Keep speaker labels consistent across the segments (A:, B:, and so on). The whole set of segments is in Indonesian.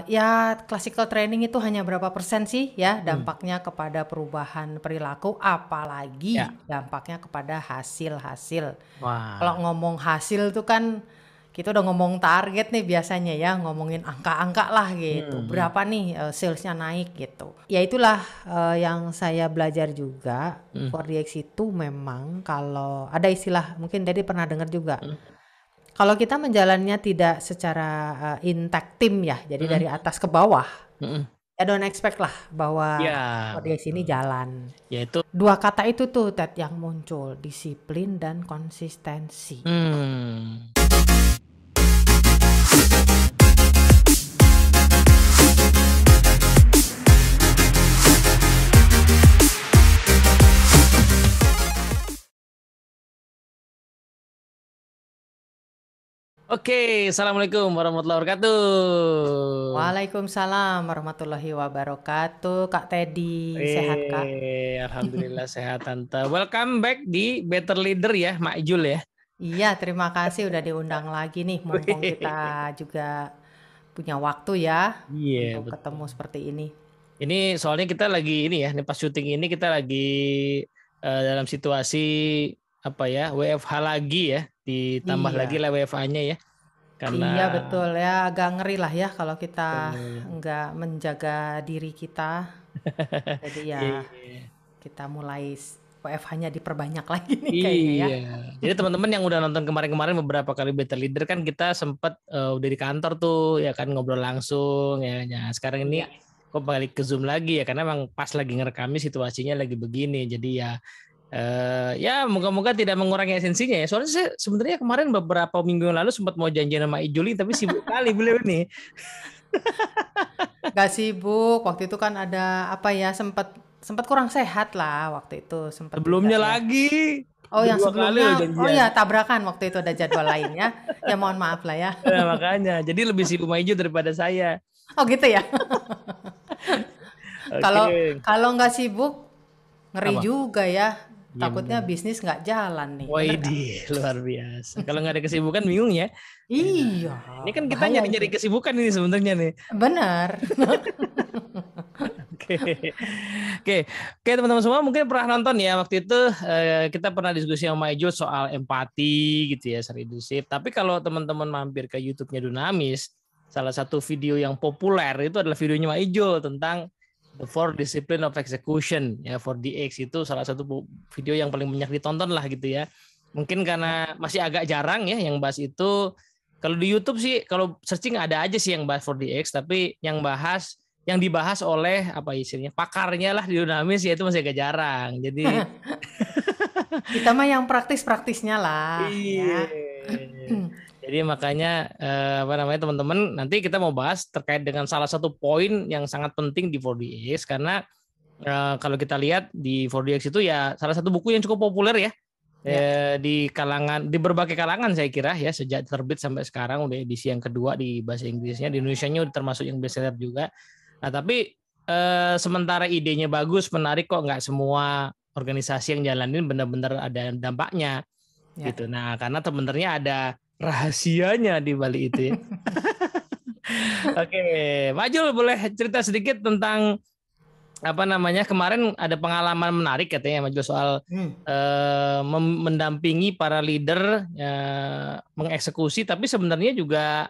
A: Ya classical training itu hanya berapa persen sih ya
B: Hmm.
A: dampaknya kepada perubahan perilaku, apalagi
B: Ya.
A: dampaknya kepada hasil-hasil. Kalau
B: Wah.
A: ngomong hasil tuh kan kita udah ngomong target nih biasanya ya, ngomongin angka-angka lah gitu.
B: Hmm.
A: Berapa nih salesnya naik gitu. Ya itulah yang saya belajar juga.
B: Hmm.
A: 4DX itu memang kalau ada istilah mungkin Dedi pernah dengar juga.
B: Hmm.
A: Kalau kita menjalannya tidak secara intact tim ya, jadi
B: Hmm.
A: dari atas ke bawah,
B: Hmm.
A: ya don't expect lah bahwa
B: Ya,
A: di sini
B: betul.
A: jalan.
B: Yaitu.
A: Dua kata itu tuh Ted yang muncul, disiplin dan konsistensi.
B: Hmm. Oke, assalamualaikum warahmatullahi wabarakatuh.
A: Waalaikumsalam warahmatullahi wabarakatuh. Kak Teddy, sehat Kak?
B: Alhamdulillah sehat Tante. Welcome back di Better Leader ya, Mak Jul ya.
A: Iya, terima kasih udah diundang lagi nih, mumpung kita juga punya waktu ya
B: Iya,
A: untuk
B: betul.
A: ketemu seperti ini.
B: Ini soalnya kita lagi ini ya, nih pas syuting ini kita lagi dalam situasi apa ya, WFH lagi ya, ditambah lagi
A: Iya,
B: lah WFH-nya ya. Karena
A: iya betul ya, agak ngeri lah ya kalau kita
B: betul.
A: nggak menjaga diri kita. Jadi
B: Iya,
A: ya
B: iya.
A: kita mulai WFH-nya diperbanyak lagi nih kayaknya ya.
B: Iya. Jadi teman-teman yang udah nonton kemarin-kemarin beberapa kali Better Leader kan kita sempat udah di kantor tuh ya kan ngobrol langsung ya. Nah, sekarang
A: Iya.
B: ini kok balik ke Zoom lagi ya karena emang pas lagi ngerekam situasinya lagi begini. Jadi ya ya moga-moga tidak mengurangi esensinya ya. Soalnya saya sebenarnya kemarin beberapa minggu yang lalu sempat mau janjian sama Ijuli tapi sibuk kali beliau nih.
A: Gak sibuk, waktu itu kan ada apa ya, sempat sempat kurang sehat lah waktu itu, sempat juga
B: Sebelumnya
A: ya.
B: lagi
A: Oh
B: udah
A: yang
B: 2 kali loh
A: sebelumnya, oh
B: janjian.
A: ya tabrakan waktu itu ada jadwal lainnya. Ya mohon maaf lah ya.
B: Nah, makanya jadi lebih sibuk sama Ijo daripada saya.
A: Oh gitu ya. Kalau
B: Oke.
A: kalau nggak sibuk, ngeri
B: Apa?
A: juga ya.
B: Iya
A: Takutnya
B: benar.
A: bisnis nggak jalan nih, bener nggak?
B: Widih, luar biasa. Kalau nggak ada kesibukan bingung ya. Ya,
A: Iya,
B: ini kan kita
A: bahaya itu.
B: nyari-nyari kesibukan ini sebenarnya nih.
A: Bener.
B: Oke, oke, oke teman-teman semua mungkin pernah nonton ya waktu itu kita pernah diskusi sama Ijo soal empati gitu ya, leadership. Tapi kalau teman-teman mampir ke YouTube-nya Dunamis, salah satu video yang populer itu adalah videonya Mak Ijo tentang The Four Discipline of Execution ya 4DX itu salah satu video yang paling banyak ditonton lah gitu ya. Mungkin
A: Ya.
B: karena masih agak jarang ya yang bahas itu. Kalau di YouTube sih kalau searching ada aja sih yang bahas 4DX tapi yang dibahas oleh apa istilahnya pakarnya lah di Dunamis ya itu masih agak jarang. Jadi
A: Kita mah yang praktis-praktisnya lah ya.
B: iya. Jadi makanya apa namanya teman-teman nanti kita mau bahas terkait dengan salah satu poin yang sangat penting di 4DX karena kalau kita lihat di 4DX itu ya salah satu buku yang cukup populer ya
A: Ya.
B: di berbagai kalangan saya kira ya sejak terbit sampai sekarang udah edisi yang kedua di bahasa Inggrisnya di Indonesianya udah termasuk yang bestseller juga. Nah tapi sementara idenya bagus menarik kok nggak semua organisasi yang jalanin benar-benar ada dampaknya
A: Ya.
B: gitu. Nah karena sebenarnya ada rahasianya di balik itu ya. Oke, Majul boleh cerita sedikit tentang apa namanya kemarin ada pengalaman menarik katanya Majul soal
A: Hmm.
B: mendampingi para leader mengeksekusi tapi sebenarnya juga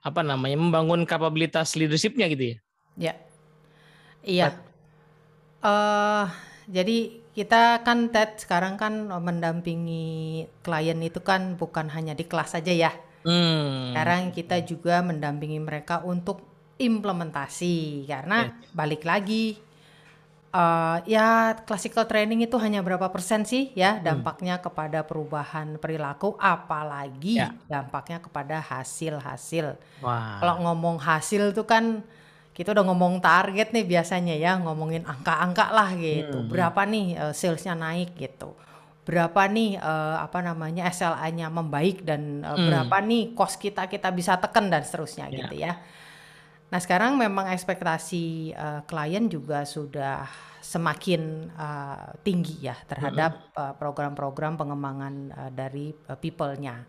B: apa namanya membangun kapabilitas leadershipnya gitu ya.
A: Ya. Iya. eh jadi kita kan Ted sekarang kan mendampingi klien itu kan bukan hanya di kelas saja ya.
B: Hmm.
A: Sekarang kita juga mendampingi mereka untuk implementasi karena
B: Yes.
A: balik lagi ya classical training itu hanya berapa persen sih ya dampaknya kepada perubahan perilaku, apalagi
B: Ya.
A: dampaknya kepada hasil-hasil. Kalau
B: Wah.
A: ngomong hasil tuh kan kita udah ngomong target nih biasanya ya, ngomongin angka-angka lah gitu. Berapa nih salesnya naik gitu. Berapa nih apa namanya SLA-nya membaik dan berapa nih cost kita bisa tekan dan seterusnya
B: Ya.
A: gitu ya. Nah sekarang memang ekspektasi klien juga sudah semakin tinggi ya terhadap program-program pengembangan dari people-nya.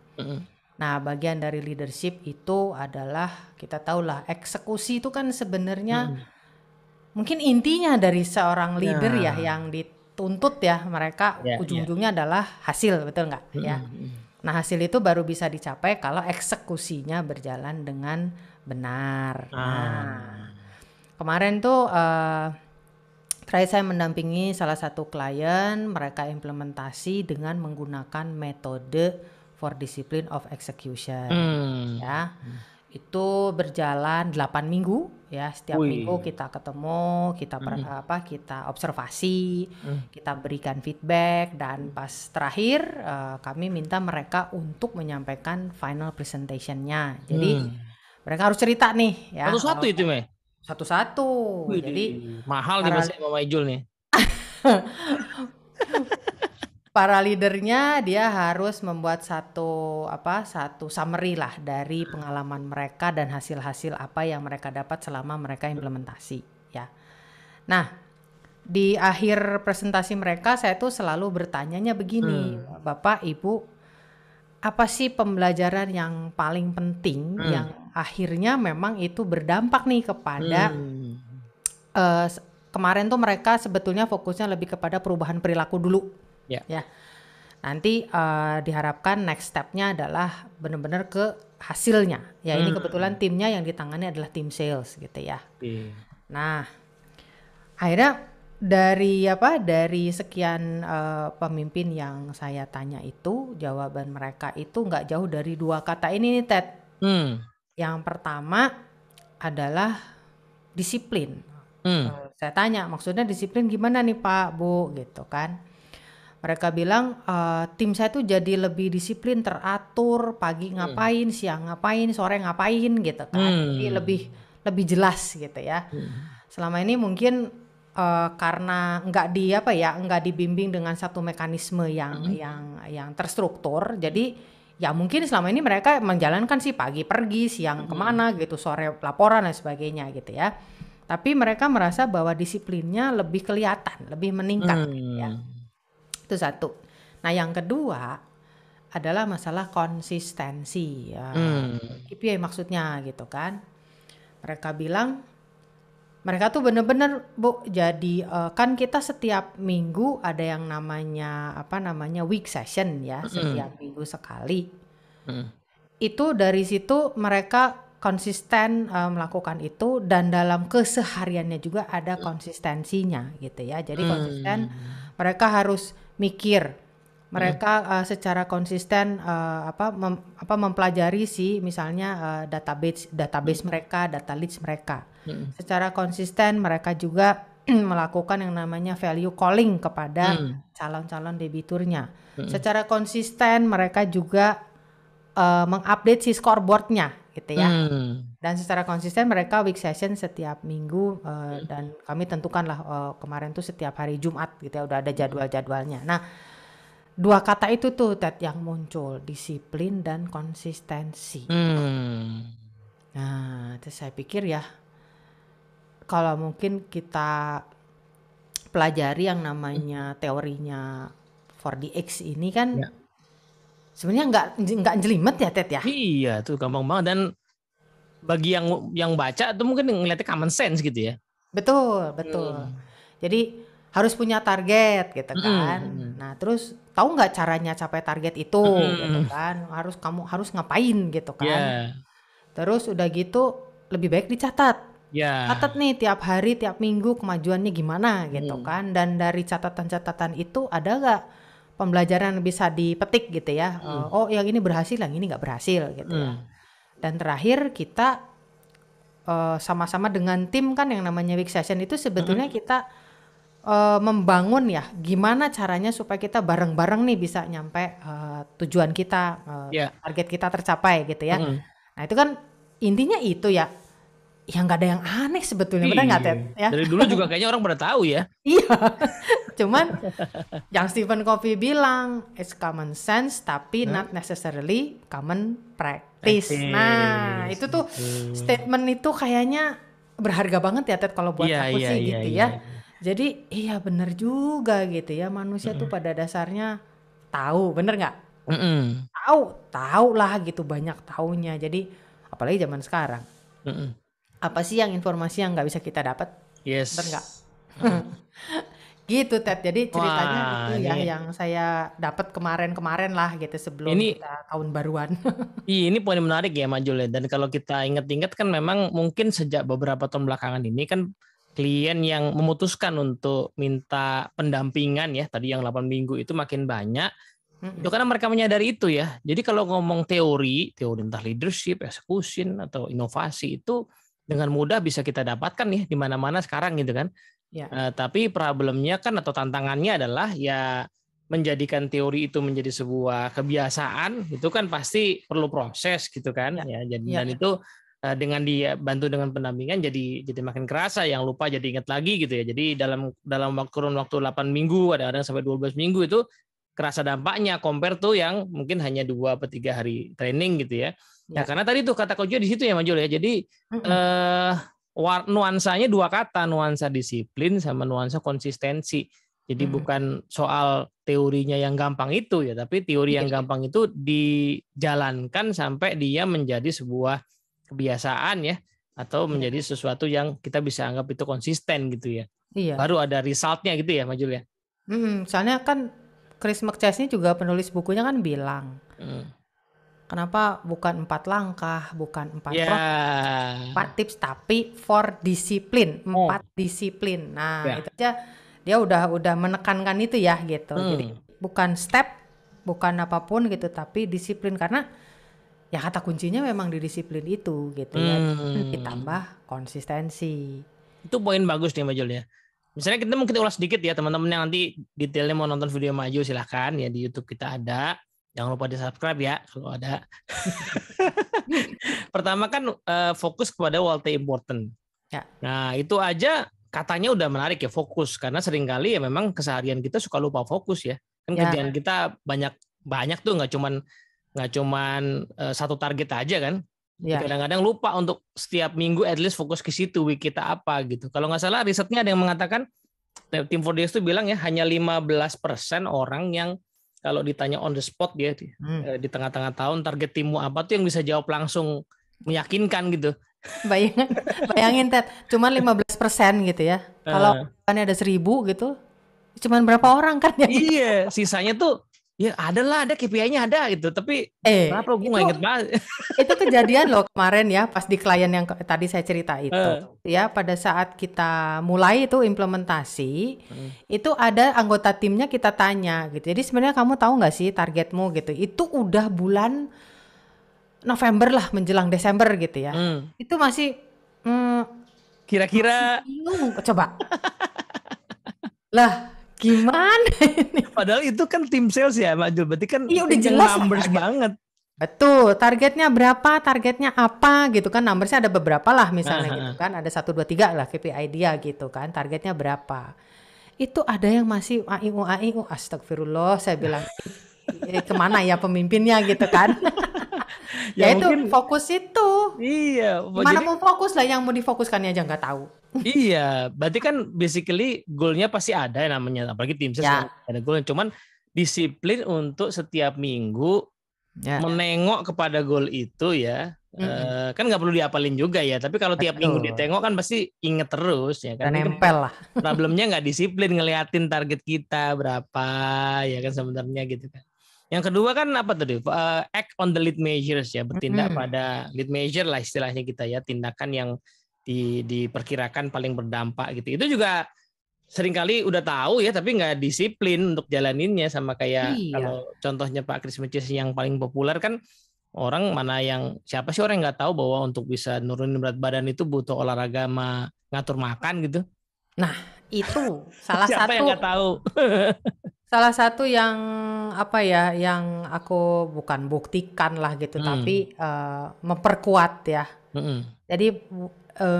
A: Nah, bagian dari leadership itu adalah kita tahulah eksekusi itu kan sebenarnya mungkin intinya dari seorang leader ya
B: Nah,
A: yang dituntut ya mereka
B: ya, ya.
A: ujung-ujungnya adalah hasil, betul nggak ya? Nah, hasil itu baru bisa dicapai kalau eksekusinya berjalan dengan benar. Nah, kemarin tuh terakhir saya mendampingi salah satu klien, mereka implementasi dengan menggunakan metode for discipline of execution. Ya. Itu berjalan 8 minggu ya, setiap minggu
B: Wih.
A: kita ketemu, kita observasi, kita berikan feedback dan pas terakhir kami minta mereka untuk menyampaikan final presentation-nya. Jadi mereka harus cerita nih ya.
B: Satu-satu itu, Mei.
A: Satu-satu.
B: Wih,
A: Jadi
B: mahal nih
A: para
B: pasti sama Ijul nih.
A: para leadernya dia harus membuat satu summary lah dari pengalaman mereka dan hasil-hasil apa yang mereka dapat selama mereka implementasi ya. Nah, di akhir presentasi mereka saya tuh selalu bertanyanya begini, Bapak, Ibu, apa sih pembelajaran yang paling penting yang akhirnya memang itu berdampak nih kepada kemarin tuh mereka sebetulnya fokusnya lebih kepada perubahan perilaku dulu. Ya. Nanti diharapkan next step-nya adalah benar-benar ke hasilnya. Ya, ini kebetulan timnya yang ditangani adalah tim sales gitu ya. Nah, akhirnya dari sekian pemimpin yang saya tanya itu, jawaban mereka itu nggak jauh dari 2 kata ini nih, Ted. Yang pertama adalah disiplin. Saya tanya, maksudnya disiplin gimana nih Pak, Bu, gitu kan. Mereka bilang tim saya tuh jadi lebih disiplin, teratur, pagi ngapain, siang ngapain, sore ngapain gitu kan. Jadi lebih jelas gitu ya. Selama ini mungkin karena nggak dibimbing dengan satu mekanisme yang terstruktur. Jadi ya mungkin selama ini mereka menjalankan sih pagi pergi, siang kemana gitu, sore laporan dan sebagainya gitu ya. Tapi mereka merasa bahwa disiplinnya lebih kelihatan, lebih meningkat gitu ya. Itu satu. Nah, yang kedua adalah masalah konsistensi ya. KPI maksudnya gitu kan. Mereka bilang mereka tuh bener-bener Bu, jadi kan kita setiap minggu ada yang namanya week session ya, setiap minggu sekali. Itu dari situ mereka konsisten melakukan itu dan dalam kesehariannya juga ada konsistensinya gitu ya. Jadi konsisten, mereka harus mikir, mereka secara konsisten mempelajari misalnya database mereka, data leads mereka. Secara konsisten mereka juga melakukan yang namanya value calling kepada calon-calon debiturnya. Secara konsisten mereka juga mengupdate si scoreboardnya gitu ya. Dan secara konsisten mereka week session setiap minggu dan kami tentukanlah kemarin tuh setiap hari Jumat gitu ya, udah ada jadwal-jadwalnya. Nah, 2 kata itu tuh Ted yang muncul, disiplin dan konsistensi. Nah, terus saya pikir ya kalau mungkin kita pelajari yang namanya teorinya 4DX ini kan sebenarnya nggak jelimet ya Ted ya.
B: Iya, tuh gampang banget dan bagi yang baca tuh mungkin ngeliatnya common sense gitu ya.
A: Betul. Jadi harus punya target gitu kan. Nah, terus tahu nggak caranya capai target itu gitu kan. Kamu harus ngapain gitu kan. Terus udah gitu lebih baik dicatat. Catat nih tiap hari, tiap minggu kemajuannya gimana gitu kan. Dan dari catatan-catatan itu ada nggak pembelajaran yang bisa dipetik gitu ya. Oh, yang ini berhasil, yang ini nggak berhasil gitu ya. Dan terakhir kita sama-sama dengan tim kan yang namanya week session itu sebetulnya kita membangun ya gimana caranya supaya kita bareng-bareng nih bisa nyampe tujuan kita, target kita tercapai gitu ya. Nah itu kan intinya itu ya. Ya nggak ada yang aneh sebetulnya, benar nggak Ted? Ya?
B: Dari dulu juga kayaknya orang pada tahu ya.
A: Iya, cuman yang Stephen Covey bilang it's common sense tapi not necessarily common practice. Nah itu tuh statement itu kayaknya berharga banget ya Ted kalau buat aku sih gitu ya. Jadi iya benar juga gitu ya, manusia tuh pada dasarnya tahu, bener nggak?
B: Mm-mm.
A: Tahu lah gitu, banyak taunya. Jadi apalagi zaman sekarang.
B: Mm-mm.
A: Apa sih yang informasi yang nggak bisa kita dapat? Bener nggak?
B: Yes. Heeh.
A: Gitu Ted. Jadi ceritanya itu
B: Wah,
A: ya yang saya dapat kemarin-kemarin lah gitu sebelum
B: ini
A: kita tahun baruan.
B: ini poin menarik ya Mas Jul ya. Dan kalau kita ingat-ingat kan memang mungkin sejak beberapa tahun belakangan ini kan klien yang memutuskan untuk minta pendampingan ya, tadi yang 8 minggu itu makin banyak. Itu
A: Mm-mm.
B: karena mereka menyadari itu ya. Jadi kalau ngomong teori entah leadership, execution atau inovasi itu dengan mudah bisa kita dapatkan nih di mana-mana sekarang gitu kan.
A: Ya,
B: Tapi problemnya kan atau tantangannya adalah ya menjadikan teori itu menjadi sebuah kebiasaan itu kan pasti perlu proses gitu kan
A: ya,
B: ya. Jadi
A: ya,
B: dan itu dengan dia bantu dengan pendampingan jadi makin kerasa, yang lupa jadi ingat lagi gitu ya. Jadi dalam kurun waktu 8 minggu ada sampai 12 minggu itu kerasa dampaknya compare tuh yang mungkin hanya 2 atau 3 hari training gitu ya. Ya
A: ya.
B: karena tadi tuh kata Kojo di situ ya Majul ya. Jadi
A: Mm-mm.
B: nuansanya 2 kata, nuansa disiplin sama nuansa konsistensi. Jadi
A: Mm-mm.
B: bukan soal teorinya yang gampang itu ya, tapi teori yang
A: Iya,
B: gampang itu dijalankan sampai dia menjadi sebuah kebiasaan ya, atau
A: iya,
B: menjadi sesuatu yang kita bisa anggap itu konsisten gitu ya.
A: iya.
B: Baru ada resultnya gitu ya, Majul ya.
A: Soalnya kan Chris McChesney juga penulis bukunya kan bilang,
B: Hmm.
A: kenapa bukan 4 langkah, bukan 4 proses,
B: Ya,
A: 4 tips, tapi 4 disiplin,
B: oh
A: 4 disiplin. Nah,
B: ya.
A: itu aja dia udah menekankan itu ya gitu. Jadi
B: Hmm.
A: bukan step, bukan apapun gitu, tapi disiplin karena ya kata kuncinya memang di disiplin itu gitu ya.
B: Hmm.
A: Ditambah konsistensi.
B: Itu poin bagus nih Majul ya. Misalnya kita mungkin ulas sedikit ya teman-teman yang nanti detailnya mau nonton video Maju silahkan ya, di YouTube kita ada. Jangan lupa di subscribe ya kalau ada. Pertama kan fokus kepada what important.
A: Ya,
B: Nah itu aja katanya udah menarik ya, fokus, karena seringkali ya memang keseharian kita suka lupa fokus ya. Kan
A: ya,
B: kerjaan kita banyak banyak tuh, nggak cuman satu target aja kan. Jadi
A: ya.
B: kadang-kadang lupa untuk setiap minggu at least fokus ke situ, week kita apa gitu. Kalau nggak salah risetnya ada yang mengatakan, tim 4DS itu bilang ya hanya 15% orang yang kalau ditanya on the spot dia
A: Hmm.
B: di tengah-tengah tahun target timmu apa tuh yang bisa jawab langsung meyakinkan gitu.
A: Bayangin, bayangin Ted, cuman 15% gitu ya. Kalau
B: Eh,
A: kan ada 1.000 gitu, cuman berapa orang kan yang
B: iya, sisanya tuh ya ada KPI-nya ada gitu, tapi berapa gue
A: itu
B: nggak inget banget.
A: itu kejadian loh kemarin ya pas di klien yang tadi saya cerita itu.
B: Eh,
A: Ya, pada saat kita mulai itu implementasi,
B: hmm.
A: itu ada anggota timnya kita tanya gitu. Jadi sebenarnya kamu tahu nggak sih targetmu gitu. Itu udah bulan November lah menjelang Desember gitu ya.
B: Hmm.
A: Itu masih masih
B: Kira-kira
A: bingung coba. Lah, gimana ini?
B: padahal itu kan tim sales ya Mbak Jul, berarti kan
A: Iya udah
B: tim yang
A: jelas lah
B: numbers
A: target.
B: banget.
A: Betul, targetnya berapa, targetnya apa gitu kan. Numbersnya ada beberapa lah misalnya gitu
B: Nah,
A: kan. Ada 1, 2, 3 lah KPI dia gitu kan. Targetnya berapa. Itu ada yang masih AIU, AIU. Astagfirullah, saya bilang, kemana ya pemimpinnya gitu kan.
B: ya
A: Ya itu
B: mungkin
A: fokus itu.
B: iya.
A: Gimana
B: Jadi
A: mau fokus lah, yang mau difokuskannya aja nggak tahu.
B: iya, berarti kan basically goalnya pasti ada ya namanya, apalagi tim ses kan
A: Ya,
B: ada goalnya. Cuman disiplin untuk setiap minggu
A: ya.
B: menengok kepada goal itu ya.
A: Mm-mm.
B: Kan nggak perlu diapalin juga ya, tapi kalau tiap minggu
A: Betul.
B: ditengok kan pasti inget terus ya kan.
A: Dan
B: Ini kan
A: nempel lah.
B: problemnya nggak disiplin ngeliatin target kita berapa ya kan sebenarnya gitu kan. Yang kedua kan apa tadi? Act on the lead measures ya, bertindak
A: Mm-mm.
B: pada lead measure lah istilahnya kita ya, tindakan yang diperkirakan paling berdampak gitu. Itu juga seringkali udah tahu ya, tapi nggak disiplin untuk jalaninnya. Sama kayak
A: Iya.
B: kalau contohnya Pak Chris Meces yang paling populer kan, orang mana yang siapa sih orang yang nggak tahu bahwa untuk bisa nurunin berat badan itu butuh olahraga sama ngatur makan gitu.
A: Nah, itu salah
B: Siapa yang
A: satu
B: nggak tahu?
A: salah satu yang apa ya, yang aku bukan buktikan lah gitu,
B: Hmm.
A: tapi memperkuat ya.
B: Hmm.
A: Jadi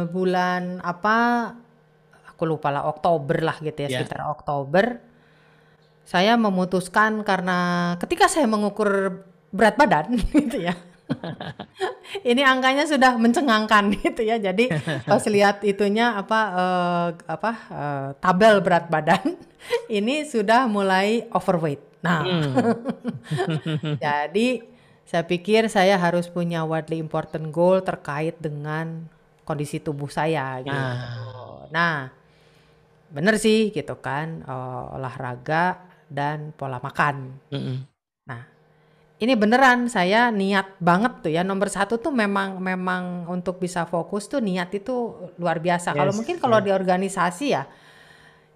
A: bulan apa, aku lupa lah, Oktober lah gitu ya,
B: Ya.
A: sekitar Oktober, saya memutuskan karena ketika saya mengukur berat badan gitu ya, ini angkanya sudah mencengangkan gitu ya. Jadi pas lihat itunya tabel berat badan ini sudah mulai overweight. Nah, jadi saya pikir saya harus punya widely important goal terkait dengan kondisi tubuh saya gitu.
B: Nah,
A: Nah, bener sih gitu kan, olahraga dan pola makan.
B: mm-mm.
A: Nah, ini beneran saya niat banget tuh ya, nomor satu tuh memang untuk bisa fokus tuh niat itu luar biasa. Kalau
B: Yes,
A: mungkin kalau
B: yes.
A: di organisasi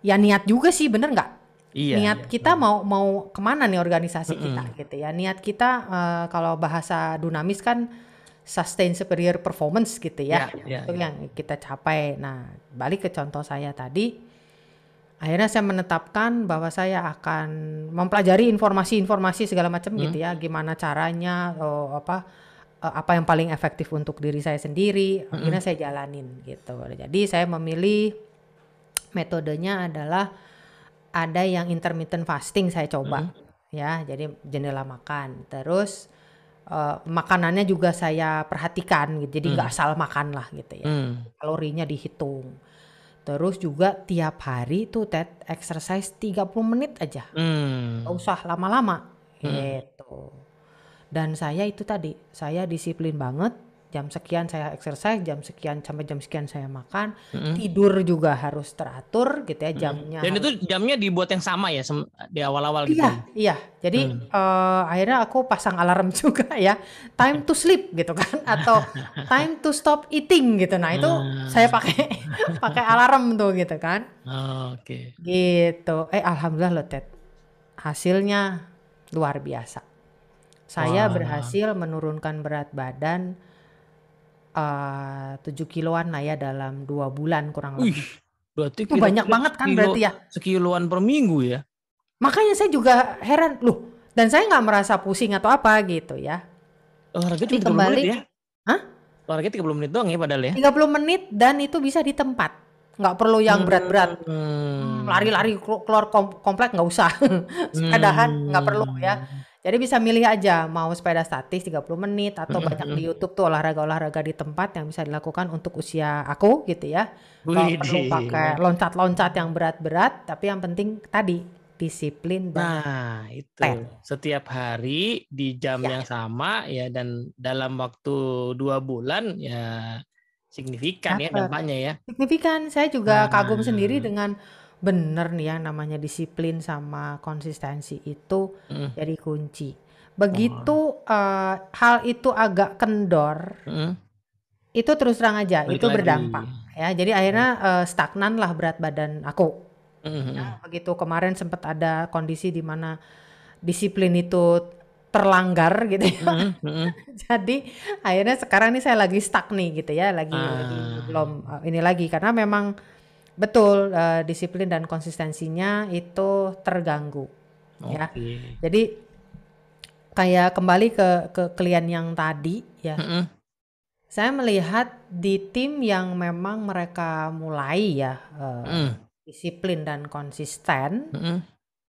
A: ya niat juga sih, bener nggak?
B: Iya,
A: Niat
B: iya.
A: kita mau kemana nih organisasi kita
B: Mm-mm.
A: gitu ya. Niat kita kalau bahasa Dunamis kan sustain superior performance gitu ya.
B: Ya, ya,
A: Itu
B: ya.
A: yang kita capai. Nah, balik ke contoh saya tadi, akhirnya saya menetapkan bahwa saya akan mempelajari informasi-informasi segala macam
B: Hmm,
A: gitu ya. Gimana caranya, apa yang paling efektif untuk diri saya sendiri.
B: mm-mm.
A: Akhirnya saya jalanin gitu. Jadi saya memilih metodenya adalah ada yang intermittent fasting saya coba
B: Mm-mm.
A: ya, jadi jendela makan. Terus makanannya juga saya perhatikan gitu, jadi nggak
B: Mm.
A: asal makan lah gitu ya.
B: Mm.
A: Kalorinya dihitung. Terus juga tiap hari tuh exercise 30 menit aja. Nggak
B: Mm.
A: usah lama-lama
B: Mm.
A: gitu. Dan saya itu tadi, saya disiplin banget. Jam sekian saya exercise, jam sekian sampai jam sekian saya makan.
B: Mm.
A: Tidur juga harus teratur gitu ya,
B: Mm.
A: jamnya
B: Dan itu
A: harus.
B: jamnya dibuat yang sama ya di awal-awal gitu
A: Iya,
B: ya.
A: iya. Jadi
B: Mm.
A: akhirnya aku pasang alarm juga ya, time to sleep gitu kan, atau time to stop eating gitu. Nah itu saya
B: Ah,
A: pakai pakai alarm tuh gitu kan,
B: oke.
A: gitu. Alhamdulillah loh Ted, hasilnya luar biasa. Saya
B: Wah.
A: berhasil menurunkan berat badan 7 kiloan lah ya dalam 2 bulan kurang
B: Wih,
A: lebih.
B: berarti
A: Itu banyak
B: kira-kira
A: banget kan berarti ya.
B: sekiloan per minggu ya?
A: Makanya saya juga heran loh, dan saya nggak merasa pusing atau apa gitu ya.
B: Olahraga
A: Tapi
B: cuma 30 menit
A: kembali,
B: ya?
A: hah?
B: Olahraga 30 menit doang ya padahal ya?
A: 30 menit dan itu bisa di tempat. Nggak perlu yang berat-berat.
B: Hmm.
A: Lari-lari keluar komplek nggak usah. Sepedahan nggak perlu ya.
B: Hmm.
A: Jadi bisa milih aja mau sepeda statis 30 menit atau banyak di
B: Mm-mm.
A: YouTube tuh olahraga-olahraga di tempat yang bisa dilakukan untuk usia aku gitu ya. Nggak perlu pakai
B: Widih.
A: loncat-loncat yang berat-berat, tapi yang penting tadi disiplin dan
B: Nah, itu
A: ten.
B: setiap hari di jam
A: Ya,
B: yang sama ya dan dalam waktu 2 bulan ya signifikan ya
A: dapat.
B: dampaknya ya.
A: Signifikan. Saya juga kagum sendiri
B: Nah,
A: dengan bener nih ya, namanya disiplin sama konsistensi itu
B: mm,
A: jadi kunci.
B: oh,
A: Begitu hal itu agak kendor,
B: mm,
A: itu terus terang aja
B: balik
A: itu
B: lagi.
A: berdampak ya. Jadi akhirnya stagnan lah berat badan aku.
B: Mm,
A: Begitu kemarin sempat ada kondisi di mana disiplin itu terlanggar gitu ya.
B: mm, mm.
A: Jadi akhirnya sekarang nih saya lagi stuck nih gitu ya, lagi belum
B: Ah,
A: ini lagi karena memang betul disiplin dan konsistensinya itu terganggu ya.
B: oke.
A: Jadi kayak kembali ke klien yang tadi ya.
B: Mm,
A: Saya melihat di tim yang memang mereka mulai ya
B: mm,
A: disiplin dan konsisten,
B: mm,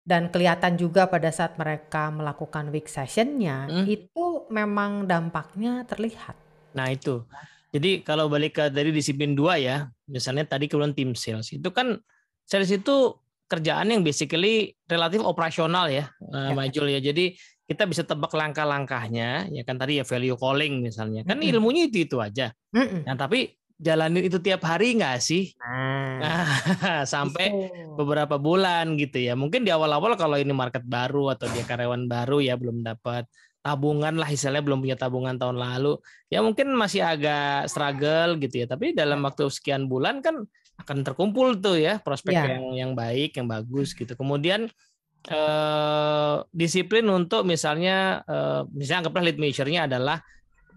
A: dan kelihatan juga pada saat mereka melakukan week sessionnya
B: mm.
A: itu memang dampaknya terlihat.
B: Nah, itu. Jadi kalau balik ke dari disiplin dua ya, misalnya tadi kemudian tim sales. Itu kan sales itu kerjaan yang basically relatif operasional ya,
A: Ya.
B: Majul ya. Jadi kita bisa tebak langkah-langkahnya, ya kan tadi ya value calling misalnya. Kan
A: Mm-mm.
B: ilmunya itu aja.
A: Mm-mm.
B: Nah, tapi jalanin itu tiap hari nggak sih?
A: Nah,
B: Nah,
A: itu.
B: sampai beberapa bulan gitu ya. Mungkin di awal-awal kalau ini market baru atau dia karyawan baru ya belum dapat tabungan lah istilahnya belum punya tabungan tahun lalu. Ya mungkin masih agak struggle gitu ya. Tapi dalam
A: Ya.
B: waktu sekian bulan kan akan terkumpul tuh ya prospek
A: Ya.
B: yang baik, yang bagus gitu. Kemudian disiplin untuk misalnya anggaplah lead measure-nya adalah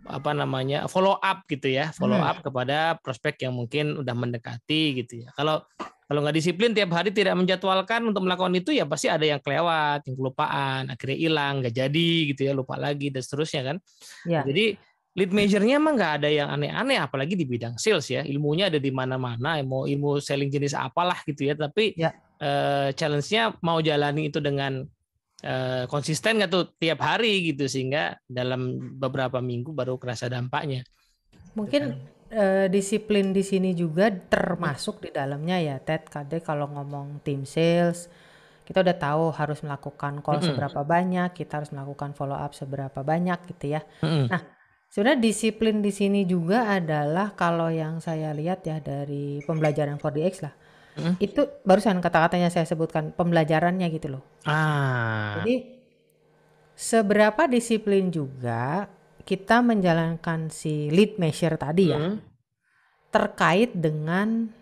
B: apa namanya follow up gitu ya, follow
A: Hmm.
B: up kepada prospek yang mungkin udah mendekati gitu ya. Kalau nggak disiplin tiap hari tidak menjadwalkan untuk melakukan itu ya pasti ada yang kelewat, yang kelupaan, akhirnya hilang, nggak jadi gitu ya, lupa lagi dan seterusnya kan. Nah,
A: Ya.
B: jadi lead measure-nya emang nggak ada yang aneh-aneh, apalagi di bidang sales ya, ilmunya ada di mana-mana, mau ilmu selling jenis apalah gitu ya, tapi
A: Ya.
B: challenge-nya mau jalani itu dengan konsisten nggak tuh tiap hari gitu sehingga dalam beberapa minggu baru kerasa dampaknya. Gitu kan.
A: Mungkin disiplin di sini juga termasuk di dalamnya ya, Ted. Kadang kalau ngomong tim sales, kita udah tahu harus melakukan call
B: Mm-mm.
A: seberapa banyak, kita harus melakukan follow up seberapa banyak gitu ya.
B: Mm-mm.
A: Nah, sebenarnya disiplin di sini juga adalah kalau yang saya lihat ya dari pembelajaran 4DX lah.
B: Mm-mm.
A: Itu barusan kata-katanya saya sebutkan pembelajarannya gitu loh. Jadi seberapa disiplin juga kita menjalankan si lead measure tadi ya terkait dengan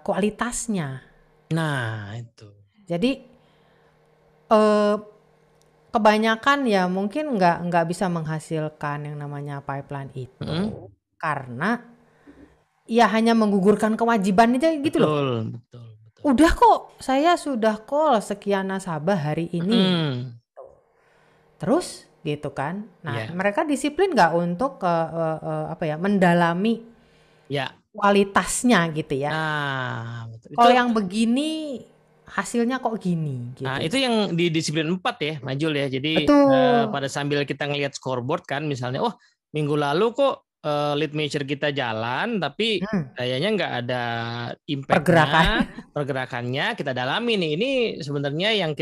A: kualitasnya.
B: Nah, itu.
A: Jadi kebanyakan ya mungkin nggak bisa menghasilkan yang namanya pipeline itu karena ya hanya menggugurkan kewajiban aja gitu loh.
B: Betul.
A: Udah kok saya sudah call sekian nasabah hari ini. Terus gitu kan. Nah, mereka disiplin nggak untuk mendalami kualitasnya gitu ya.
B: Nah, betul.
A: Kalau yang begini hasilnya kok gini gitu.
B: Nah, itu yang di disiplin 4 ya, Majul ya. Jadi pada sambil kita ngelihat scoreboard kan misalnya, oh minggu lalu kok lead measure kita jalan tapi kayaknya nggak ada impact-nya, pergerakannya kita dalami nih. Ini sebenarnya yang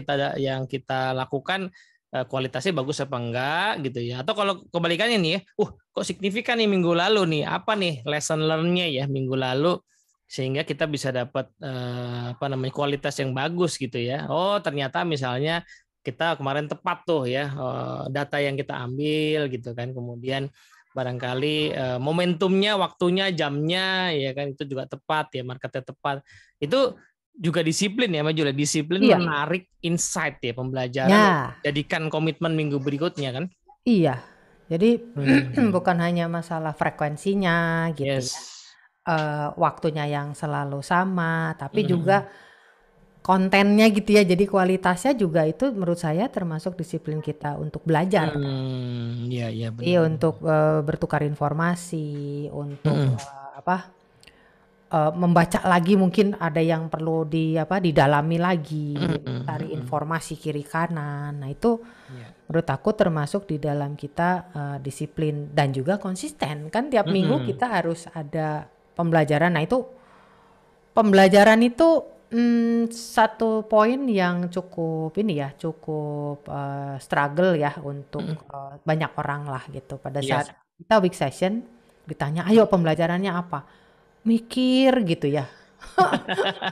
B: kita lakukan kualitasnya bagus apa enggak gitu ya. Atau kalau kebalikannya nih ya, kok signifikan nih minggu lalu nih, apa nih lesson learn-nya ya minggu lalu sehingga kita bisa dapat kualitas yang bagus gitu ya. Oh, ternyata misalnya kita kemarin tepat tuh ya data yang kita ambil gitu kan. Kemudian barangkali momentumnya, waktunya, jamnya ya kan itu juga tepat ya, marketnya tepat. Itu juga disiplin ya, Majul. Disiplin menarik insight ya, pembelajaran, jadikan komitmen minggu berikutnya kan.
A: Iya. Jadi bukan hanya masalah frekuensinya gitu ya. Waktunya yang selalu sama, tapi juga kontennya gitu ya. Jadi kualitasnya juga itu menurut saya termasuk disiplin kita untuk belajar.
B: Iya, benar.
A: Iya, untuk bertukar informasi, untuk membaca lagi, mungkin ada yang perlu didalami lagi, cari informasi kiri kanan. Nah, itu menurut aku termasuk di dalam kita disiplin dan juga konsisten. Kan tiap minggu kita harus ada pembelajaran. Nah, itu pembelajaran itu satu poin yang cukup struggle ya untuk banyak orang lah gitu. Pada saat kita week session ditanya, ayo pembelajarannya apa? Mikir gitu ya.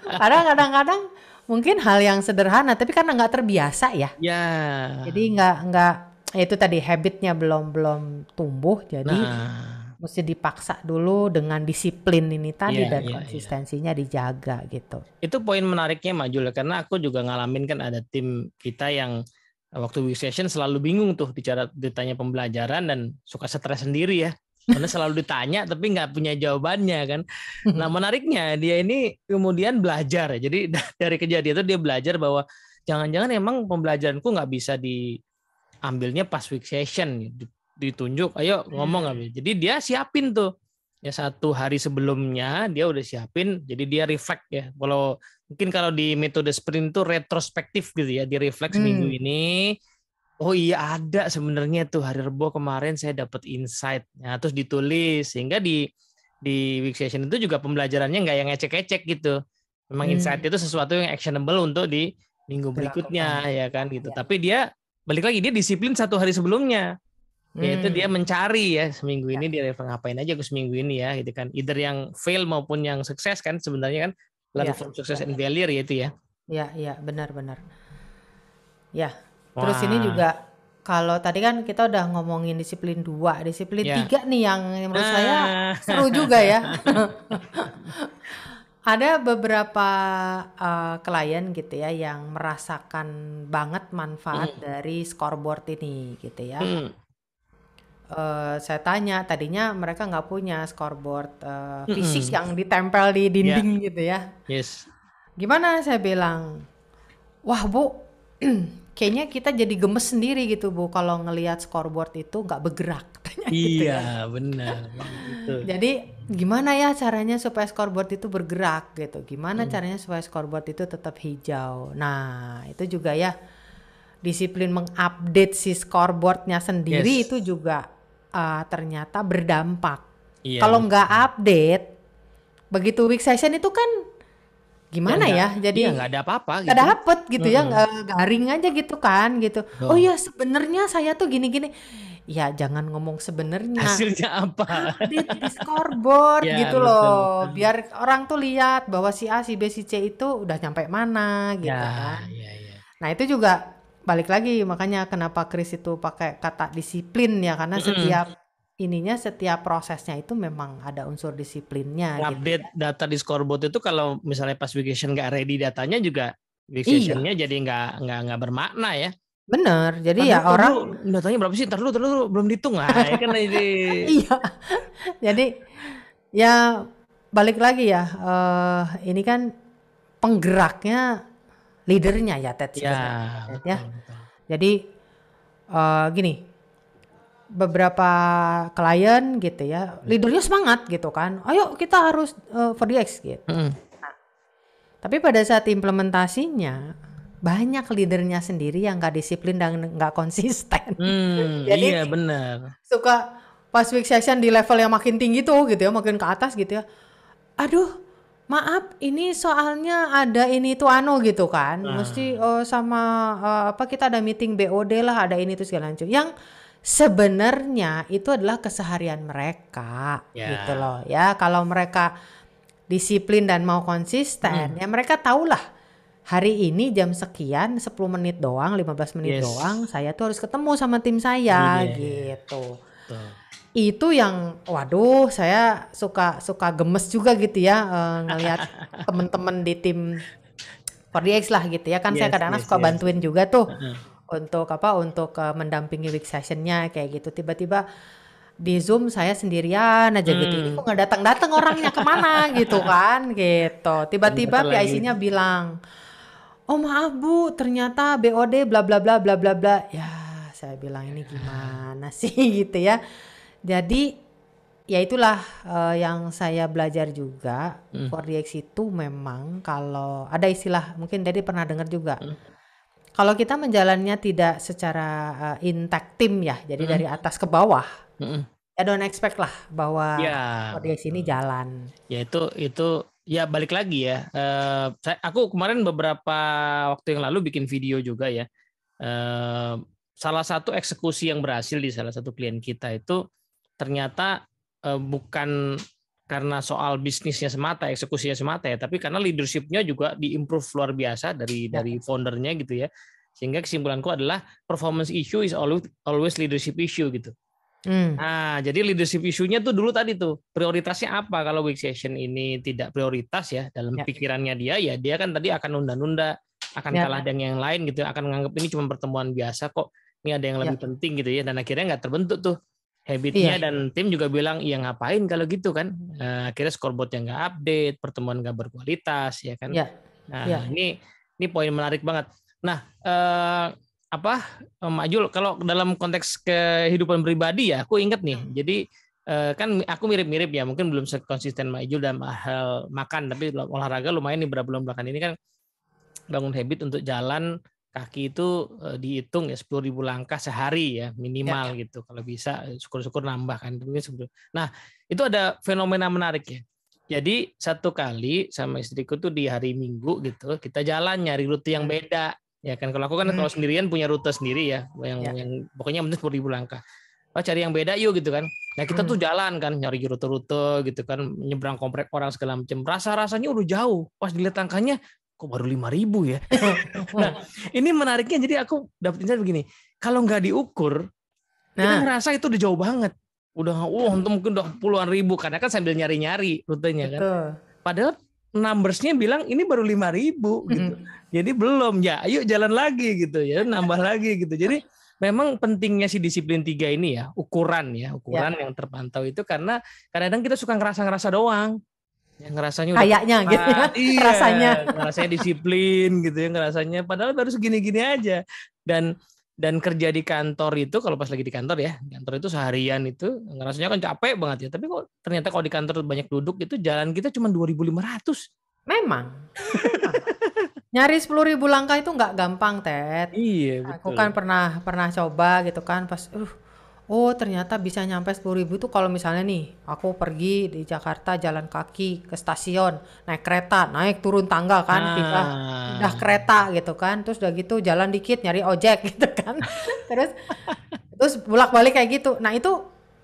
A: Kadang-kadang mungkin hal yang sederhana, tapi karena nggak terbiasa ya. Jadi nggak itu tadi habitnya belum tumbuh, jadi mesti dipaksa dulu dengan disiplin ini tadi dan konsistensinya dijaga gitu.
B: Itu poin menariknya Majul, karena aku juga ngalamin kan ada tim kita yang waktu week session selalu bingung tuh ditanya pembelajaran dan suka stres sendiri ya. Karena selalu ditanya tapi nggak punya jawabannya kan. Nah, menariknya dia ini kemudian belajar. Jadi dari kejadian itu dia belajar bahwa jangan-jangan emang pembelajaranku nggak bisa diambilnya pas week session, ditunjuk, ayo ngomong. Jadi dia siapin tuh ya 1 hari sebelumnya dia udah siapin. Jadi dia reflect ya. Kalau di metode sprint itu retrospektif gitu ya. Dia reflect minggu ini. Oh iya, ada sebenarnya tuh hari Rebo kemarin saya dapat insight. Nah, terus ditulis sehingga di week session itu juga pembelajarannya nggak yang ngecek-ngecek gitu. Memang insight itu sesuatu yang actionable untuk di minggu berikutnya ya kan gitu. Tapi dia balik lagi dia disiplin 1 hari sebelumnya. Yaitu dia mencari ya seminggu ini dia ngapain aja ke seminggu ini ya gitu kan. Either yang fail maupun yang sukses kan sebenarnya kan. Learn from success and failure ya itu ya.
A: Iya, benar. Ya. Terus ini juga kalau tadi kan kita udah ngomongin disiplin 2, disiplin 3 nih yang menurut saya seru juga ya. Ada beberapa klien gitu ya yang merasakan banget manfaat dari scoreboard ini gitu ya. Saya tanya, tadinya mereka nggak punya scoreboard fisik yang ditempel di dinding gitu ya. Gimana saya bilang, wah Bu, kayaknya kita jadi gemes sendiri gitu Bu kalau ngelihat scoreboard itu nggak bergerak. Gitu ya.
B: Benar.
A: Jadi gimana ya caranya supaya scoreboard itu bergerak gitu? Gimana caranya supaya scoreboard itu tetap hijau? Nah itu juga ya disiplin mengupdate si scoreboardnya sendiri itu juga ternyata berdampak. Kalau nggak update, begitu week session itu kan
B: Ya
A: gimana
B: nggak,
A: ya?
B: iya
A: Jadi
B: nggak ada apa-apa
A: nggak
B: gitu.
A: dapet gitu ya,
B: Mm-mm.
A: garing aja gitu kan gitu. Oh
B: Tuh.
A: iya sebenarnya saya tuh gini-gini. Ya jangan ngomong sebenarnya,
B: Hasilnya apa?
A: update di scoreboard
B: Ya
A: gitu
B: betul
A: loh.
B: betul.
A: Biar orang tuh lihat bahwa si A, si B, si C itu udah nyampe mana gitu
B: Ya
A: kan.
B: ya ya.
A: Nah itu juga balik lagi makanya kenapa Chris itu pakai kata disiplin ya karena
B: Mm-mm.
A: setiap prosesnya itu memang ada unsur disiplinnya gitu
B: Ngupdate
A: ya.
B: data di scoreboard itu kalau misalnya pas week session nggak ready datanya juga week
A: Iya,
B: sessionnya jadi nggak bermakna ya.
A: bener. Jadi ya
B: Padahal
A: orang
B: datanya berapa sih? Ntar dulu belum dihitung lah. Ya kan ini.
A: iya. Jadi ya balik lagi ya, ini kan penggeraknya leadernya ya Ted
B: Ya
A: sebenarnya Ted ya.
B: betul betul.
A: Jadi gini, beberapa klien gitu ya, leadernya semangat gitu kan. Ayo kita harus for the X gitu.
B: Mm-mm.
A: Tapi pada saat implementasinya banyak leadernya sendiri yang nggak disiplin dan nggak konsisten.
B: Iya
A: Jadi
B: benar.
A: suka pas week session di level yang makin tinggi tuh gitu ya, makin ke atas gitu ya. Aduh, maaf ini soalnya ada ini tuh gitu kan. Mesti
B: Nah,
A: sama apa kita ada meeting BOD lah, ada ini tuh segala macam. Yang sebenarnya itu adalah keseharian mereka gitu
B: ya.
A: loh ya. Kalau mereka disiplin dan mau konsisten,
B: Mm.
A: ya mereka tahulah hari ini jam sekian 10 menit doang, 15 menit doang,
B: Yes.
A: saya tuh harus ketemu sama tim saya
B: Iya.
A: gitu.
B: Betul.
A: Itu yang waduh saya suka gemes juga gitu ya ngelihat temen-temen di tim 4DX lah gitu ya kan saya
B: Yes
A: kadang-kadang
B: yes
A: suka
B: yes.
A: bantuin juga tuh
B: Heeh.
A: untuk mendampingi week sessionnya kayak gitu tiba-tiba di Zoom saya sendirian aja gitu ini kok
B: Hmm.
A: nggak datang-datang orangnya kemana gitu kan gitu
B: Ternyata
A: tiba-tiba
B: lagi.
A: PIC-nya bilang oh maaf Bu ternyata BOD bla bla bla bla bla bla ya saya bilang ini gimana sih gitu ya jadi ya itulah yang saya belajar juga
B: Hmm.
A: 4DX itu memang kalau ada istilah mungkin Dedi pernah dengar juga
B: Hmm.
A: kalau kita menjalannya tidak secara intact tim ya jadi
B: Hmm.
A: dari atas ke bawah
B: Hmm.
A: ya don't expect lah bahwa
B: Ya
A: 4DX ini
B: betul.
A: jalan.
B: Ya itu ya balik lagi ya. Aku kemarin beberapa waktu yang lalu bikin video juga ya. Eh, Salah satu eksekusi yang berhasil di salah satu klien kita itu ternyata bukan karena soal bisnisnya semata, eksekusinya semata ya, tapi karena leadershipnya juga diimprove luar biasa
A: Ya.
B: dari foundernya gitu ya. Sehingga kesimpulanku adalah performance issue is always leadership issue gitu.
A: Hmm.
B: Nah, jadi leadership isunya tuh dulu tadi tuh prioritasnya apa kalau week session ini tidak prioritas ya dalam
A: Ya.
B: pikirannya dia ya dia kan tadi akan nunda-nunda, akan
A: Ya.
B: kalah dengan yang lain gitu, akan menganggap ini cuma pertemuan biasa kok, ini ada yang
A: Ya.
B: lebih penting gitu ya dan akhirnya nggak terbentuk tuh habitnya
A: Iya.
B: dan tim juga bilang iya ngapain kalau gitu kan. Akhirnya scoreboardnya nggak update, pertemuan nggak berkualitas ya kan.
A: Ya.
B: Nah,
A: Ya.
B: ini poin menarik banget. Nah, apa Majul kalau dalam konteks kehidupan pribadi ya aku ingat nih jadi kan aku mirip-mirip ya mungkin belum sekonsisten Majul dalam hal makan tapi olahraga lumayan nih beberapa bulan belakangan ini kan bangun habit untuk jalan kaki itu dihitung ya 10.000 langkah sehari ya
A: Ya.
B: minimal gitu kalau bisa syukur-syukur nambah kan nah itu ada fenomena menarik ya jadi satu kali sama istriku tuh di hari Minggu gitu kita jalan nyari rute yang beda ya kan kalau aku kan kalau sendirian punya rute sendiri ya
A: Ya.
B: yang pokoknya penting 10.000 langkah cari yang beda yuk gitu kan nah kita tuh jalan kan nyari rute-rute gitu kan nyebrang komplek orang segala macam rasanya udah jauh pas dilihat angkanya kok baru 5.000 ya nah ini menariknya jadi aku dapet insight begini kalau nggak diukur kita
A: Nah,
B: ngerasa itu udah jauh banget udah untuk mungkin udah puluhan ribu karena kan sambil nyari-nyari rutenya kan
A: betul.
B: padahal numbersnya bilang ini baru 5.000 gitu. Jadi belum ya, ayo jalan lagi gitu ya, nambah lagi gitu. Jadi memang pentingnya si disiplin 3 ini ya, ukuran
A: Ya.
B: yang terpantau itu karena kadang-kadang kita suka ngerasa-ngerasa doang. Yang ngerasanya udah
A: Kayaknya gitu ya,
B: tepat, iya,
A: rasanya.
B: ngerasanya disiplin gitu ya, ngerasanya padahal baru segini-gini aja. Dan kerja di kantor itu kalau pas lagi di kantor ya, kantor itu seharian itu ngerasanya kan capek banget ya. Tapi kok ternyata kalau di kantor banyak duduk itu jalan kita cuma 2.500.
A: Memang. Nyari 10.000 langkah itu nggak gampang, Ted.
B: Iya
A: Aku
B: betul.
A: kan pernah coba gitu kan pas oh ternyata bisa nyampe 10.000 tuh kalau misalnya nih, aku pergi di Jakarta jalan kaki ke stasiun, naik kereta, naik turun tangga kan, pindah
B: Ah,
A: kereta gitu kan, terus udah gitu jalan dikit nyari ojek gitu kan, terus terus bolak-balik kayak gitu. Nah itu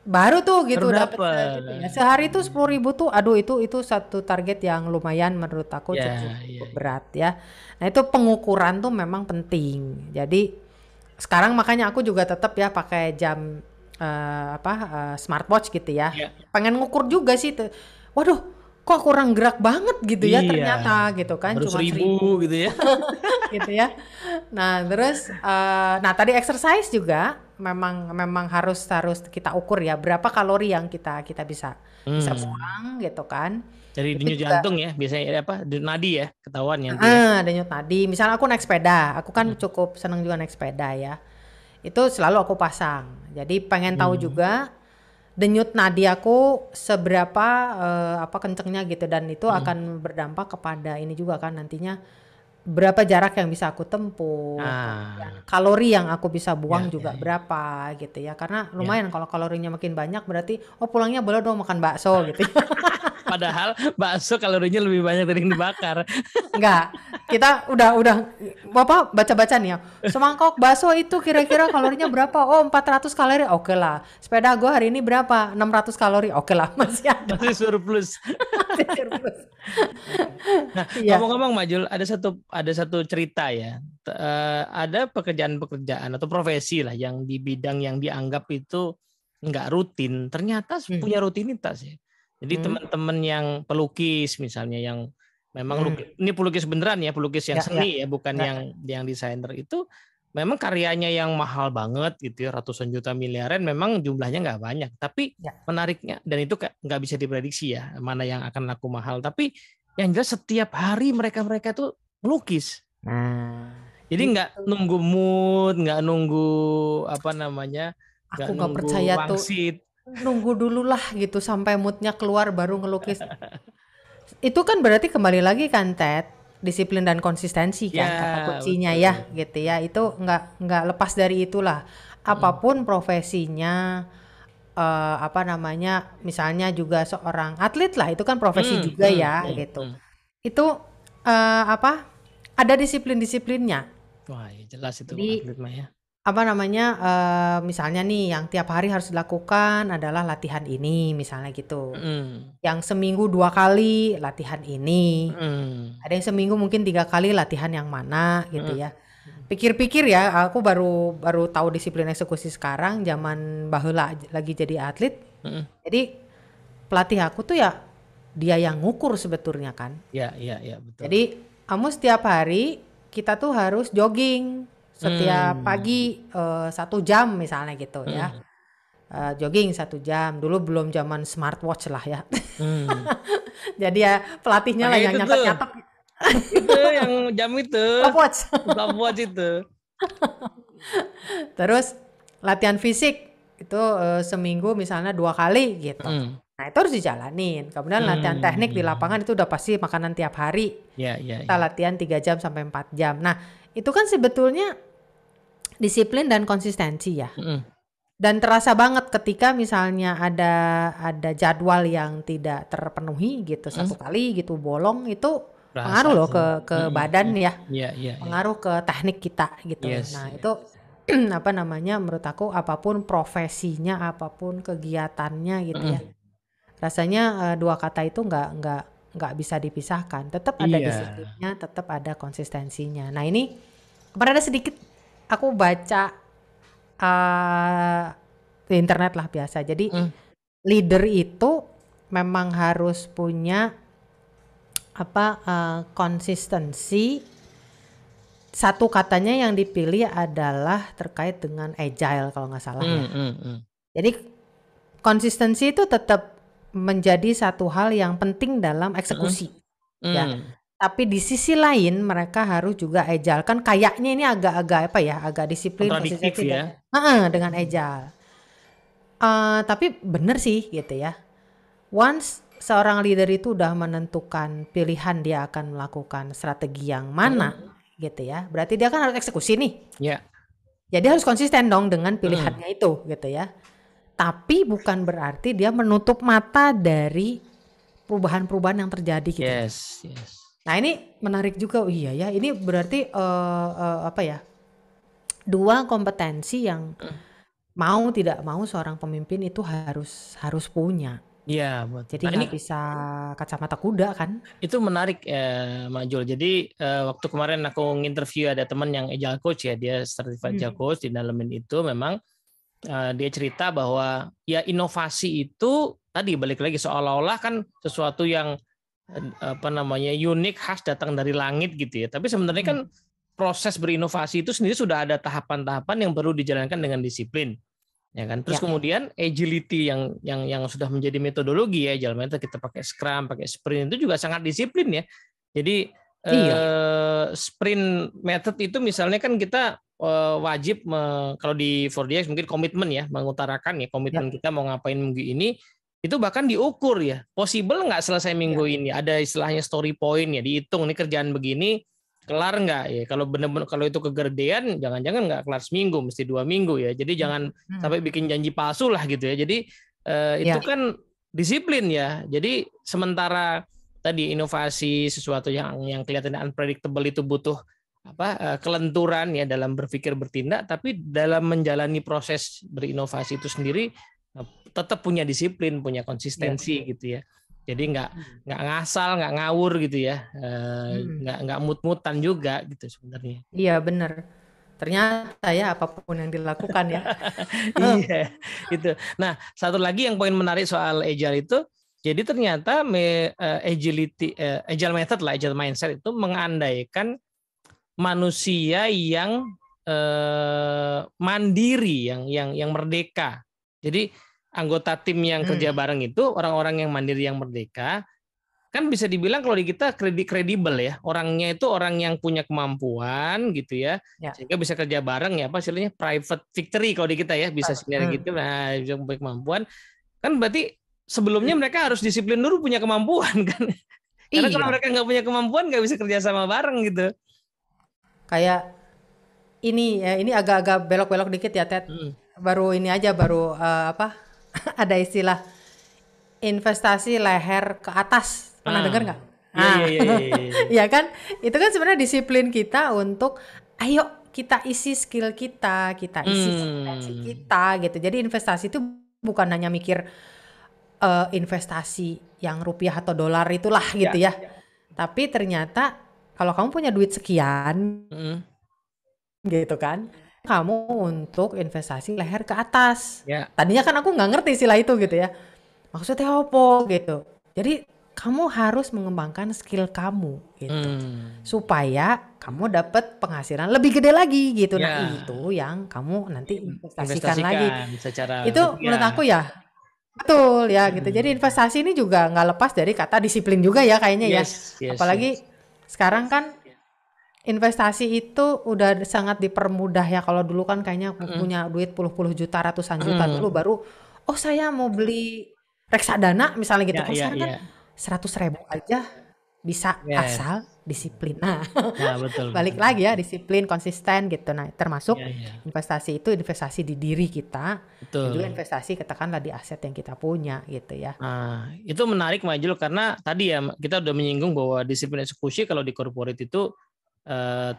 A: baru tuh
B: baru
A: gitu dapat
B: dapat.
A: segitu ya. Sehari tuh 10.000 tuh, aduh itu satu target yang lumayan menurut aku
B: Ya,
A: cukup
B: ya,
A: cukup
B: ya.
A: berat ya. Nah itu pengukuran tuh memang penting. Jadi sekarang makanya aku juga tetap ya pakai jam smartwatch gitu ya.
B: Ya,
A: Pengen ngukur juga sih tuh. Waduh, kok kurang gerak banget gitu ya
B: iya.
A: ternyata gitu kan,
B: Baru
A: cuma
B: 1.000
A: 1.000
B: gitu ya.
A: gitu ya. Nah, terus nah tadi exercise juga memang memang harus harus kita ukur ya berapa kalori yang kita kita bisa bisa
B: Hmm.
A: buang gitu kan.
B: Dari
A: Itu
B: denyut
A: juga
B: jantung ya, biasanya apa? Nadi ya, ketahuan ya nanti ya.
A: denyut nadi. Misalnya aku naik sepeda, aku kan
B: Hmm.
A: cukup seneng juga naik sepeda ya. Itu selalu aku pasang. Jadi pengen tahu
B: Hmm.
A: juga denyut nadi aku seberapa apa kencengnya gitu dan itu
B: Hmm.
A: akan berdampak kepada ini juga kan nantinya berapa jarak yang bisa aku tempuh, kemudian
B: Ah,
A: kalori yang aku bisa
B: ya,
A: buang
B: ya,
A: juga
B: ya.
A: berapa gitu ya. Karena
B: Ya.
A: lumayan kalau kalorinya makin banyak berarti oh pulangnya boleh dong makan bakso gitu ya.
B: Padahal bakso kalorinya lebih banyak dari yang dibakar.
A: Enggak, kita udah Bapak baca-baca nih ya. Semangkok bakso itu kira-kira kalorinya berapa? Oh 400 kalori. Oke lah. Sepeda gue hari ini berapa? 600 kalori. Oke lah, masih ada.
B: Masih surplus.
A: Masih surplus.
B: Nah,
A: Iya.
B: ngomong-ngomong Majul, ada satu cerita ya. Ada pekerjaan-pekerjaan atau profesi lah yang di bidang yang dianggap itu nggak rutin, ternyata
A: Hmm.
B: punya rutinitas ya. Jadi
A: Hmm.
B: teman-teman yang pelukis misalnya yang memang
A: Hmm.
B: lukis, ini pelukis beneran ya, pelukis yang
A: Ya, ya.
B: seni ya, bukan
A: Ya.
B: yang desainer itu memang karyanya yang mahal banget gitu ya, ratusan juta miliaran memang jumlahnya nggak banyak, tapi
A: Ya.
B: menariknya dan itu nggak bisa diprediksi ya mana yang akan laku mahal, tapi yang jelas setiap hari mereka tuh melukis.
A: Nah,
B: Jadi nggak
A: itu.
B: nunggu mood, nggak nunggu apa namanya, nggak
A: Aku nggak
B: nunggu
A: percaya tuh.
B: wangsit.
A: Nunggu dulu lah gitu sampai moodnya keluar baru ngelukis. Itu kan berarti kembali lagi kan Ted, disiplin dan konsistensi
B: Ya
A: kan kata kuncinya ya
B: betul.
A: gitu ya. Itu nggak lepas dari itulah.
B: Mm,
A: Apapun profesinya, apa namanya, misalnya juga seorang atlet lah itu kan profesi
B: mm,
A: juga
B: mm,
A: ya
B: mm,
A: gitu.
B: mm.
A: Itu apa? Ada disiplin-disiplinnya.
B: Wah, ya jelas itu
A: Jadi
B: atlet mah ya.
A: apa namanya, misalnya nih yang tiap hari harus dilakukan adalah latihan ini misalnya gitu.
B: Mm,
A: Yang seminggu 2 kali latihan ini,
B: mm,
A: ada yang seminggu mungkin 3 kali latihan yang mana gitu
B: mm,
A: ya. Pikir-pikir ya aku baru baru tahu disiplin eksekusi sekarang zaman baheula lagi jadi atlet.
B: mm.
A: Jadi pelatih aku tuh ya dia yang ngukur sebetulnya kan.
B: Ya, ya, ya betul.
A: Jadi kamu setiap hari kita tuh harus jogging setiap
B: Mm,
A: pagi 1 jam misalnya gitu ya.
B: mm,
A: Jogging 1 jam dulu belum zaman smartwatch lah ya.
B: mm.
A: Jadi ya pelatihnya lah
B: Pakai
A: yang
B: itu tuh,
A: nyatet-nyatet
B: itu yang jam itu,
A: stopwatch.
B: stopwatch itu.
A: Terus latihan fisik itu seminggu misalnya 2 kali gitu.
B: Mm,
A: Nah itu harus dijalanin. Kemudian latihan teknik di lapangan
B: mm.
A: itu udah pasti makanan tiap hari.
B: Ya, ya,
A: Kita
B: ya.
A: latihan 3 jam sampai 4 jam. Nah itu kan sebetulnya disiplin dan konsistensi ya.
B: Mm,
A: Dan terasa banget ketika misalnya ada jadwal yang tidak terpenuhi gitu
B: mm.
A: satu kali gitu bolong itu
B: Berasa
A: pengaruh loh
B: tuh.
A: ke badan ya,
B: Iya, iya, iya.
A: pengaruh ke teknik kita gitu.
B: Yes,
A: Nah itu
B: yes.
A: apa namanya menurut aku apapun profesinya, apapun kegiatannya gitu ya.
B: Mm.
A: Rasanya 2 kata itu nggak bisa dipisahkan. Tetap ada
B: Iya.
A: disiplinnya, tetap ada konsistensinya. Nah ini kemarin ada sedikit aku baca di internet lah biasa. Jadi
B: Mm.
A: leader itu memang harus punya apa konsistensi. Satu katanya yang dipilih adalah terkait dengan agile kalau nggak salah ya.
B: Mm, mm, mm.
A: Jadi konsistensi itu tetap menjadi satu hal yang penting dalam eksekusi ya.
B: Mm.
A: Tapi di sisi lain mereka harus juga agile. Kan kayaknya ini agak-agak apa ya, agak disiplin,
B: Kontradiktif
A: konsistensi
B: ya.
A: dengan agile. Tapi bener sih gitu ya. Once seorang leader itu udah menentukan pilihan dia akan melakukan strategi yang mana
B: Mm.
A: gitu ya. Berarti dia kan harus eksekusi nih.
B: Ya.
A: Jadi harus konsisten dong dengan
B: Mm.
A: pilihannya itu gitu ya. Tapi bukan berarti dia menutup mata dari perubahan-perubahan yang terjadi gitu.
B: Yes.
A: Nah ini menarik juga. Oh iya ya, ini berarti apa ya? Dua kompetensi yang mau tidak mau seorang pemimpin itu harus punya.
B: Iya, betul.
A: Jadi
B: Nah, ini
A: nggak bisa kacamata kuda kan?
B: itu menarik Majul. Jadi waktu kemarin aku nginterview ada teman yang agile coach ya, dia certified agile coach, di dalamin itu memang dia cerita bahwa ya inovasi itu tadi balik lagi seolah-olah kan sesuatu yang apa namanya unik khas datang dari langit gitu ya. Tapi sebenarnya kan proses berinovasi itu sendiri sudah ada tahapan-tahapan yang perlu dijalankan dengan disiplin. Ya kan. Terus kemudian agility yang sudah menjadi metodologi ya, agile method kita pakai Scrum, pakai Sprint itu juga sangat disiplin ya. Jadi Sprint method itu misalnya kan kita wajib kalau di 4DX mungkin komitmen ya, mengutarakan ya komitmen kita mau ngapain minggu ini, itu bahkan diukur ya, possible nggak selesai minggu ini, ada istilahnya story point ya, dihitung nih kerjaan begini kelar nggak ya, kalau benar-benar kalau itu kegerdean jangan-jangan nggak kelar seminggu, mesti 2 minggu ya, jadi jangan sampai bikin janji palsu lah gitu ya. Jadi itu kan disiplin ya. Jadi sementara tadi inovasi sesuatu yang kelihatannya unpredictable itu butuh kelenturan ya dalam berpikir bertindak, tapi dalam menjalani proses berinovasi itu sendiri tetap punya disiplin, punya konsistensi gitu ya. Jadi nggak ngasal, nggak ngawur gitu ya, nggak mut-mutan juga gitu sebenarnya.
A: Iya benar. Ternyata ya apapun yang dilakukan ya.
B: Iya itu. Nah satu lagi yang poin menarik soal agile itu, jadi ternyata agile method lah, agile mindset itu mengandaikan manusia yang mandiri, yang merdeka. Jadi anggota tim yang kerja bareng itu orang-orang yang mandiri, yang merdeka, kan bisa dibilang kalau di kita kredibel ya, orangnya itu orang yang punya kemampuan gitu ya, sehingga bisa kerja bareng ya, apa istilahnya private victory kalau di kita ya, bisa sinergi gitu. Nah, bisa punya kemampuan kan berarti sebelumnya mereka harus disiplin dulu, punya kemampuan kan, karena kalau mereka nggak punya kemampuan nggak bisa kerja sama bareng gitu.
A: Kayak ini ya, ini agak-agak belok-belok dikit ya Ted. Baru ini aja ada istilah investasi leher ke atas. Pernah dengar nggak? Iya kan? Itu kan sebenarnya disiplin kita untuk ayo kita isi skill kita isi kompetensi kita gitu. Jadi investasi itu bukan hanya mikir investasi yang rupiah atau dolar itulah gitu ya. Tapi ternyata kalau kamu punya duit sekian gitu kan, kamu untuk investasi leher ke atas. Tadinya kan aku nggak ngerti istilah itu gitu ya. Maksudnya apa gitu. Jadi kamu harus mengembangkan skill kamu gitu. Supaya kamu dapat penghasilan lebih gede lagi gitu. Nah, itu yang kamu nanti investasikan lagi. Itu menurut aku ya betul ya gitu. Jadi investasi ini juga nggak lepas dari kata disiplin juga ya kayaknya ya. Apalagi sekarang kan investasi itu udah sangat dipermudah ya. Kalau dulu kan kayaknya punya duit puluh-puluh juta, ratusan juta dulu baru saya mau beli reksadana misalnya gitu. Kalau sekarang kan 100.000 aja bisa asal disiplin. Nah,
B: betul,
A: balik lagi ya disiplin, konsisten gitu. Nah, termasuk investasi itu investasi di diri kita, dan juga investasi katakanlah di aset yang kita punya gitu ya.
B: Nah, itu menarik Majul, karena tadi ya kita udah menyinggung bahwa disiplin eksekusi kalau di corporate itu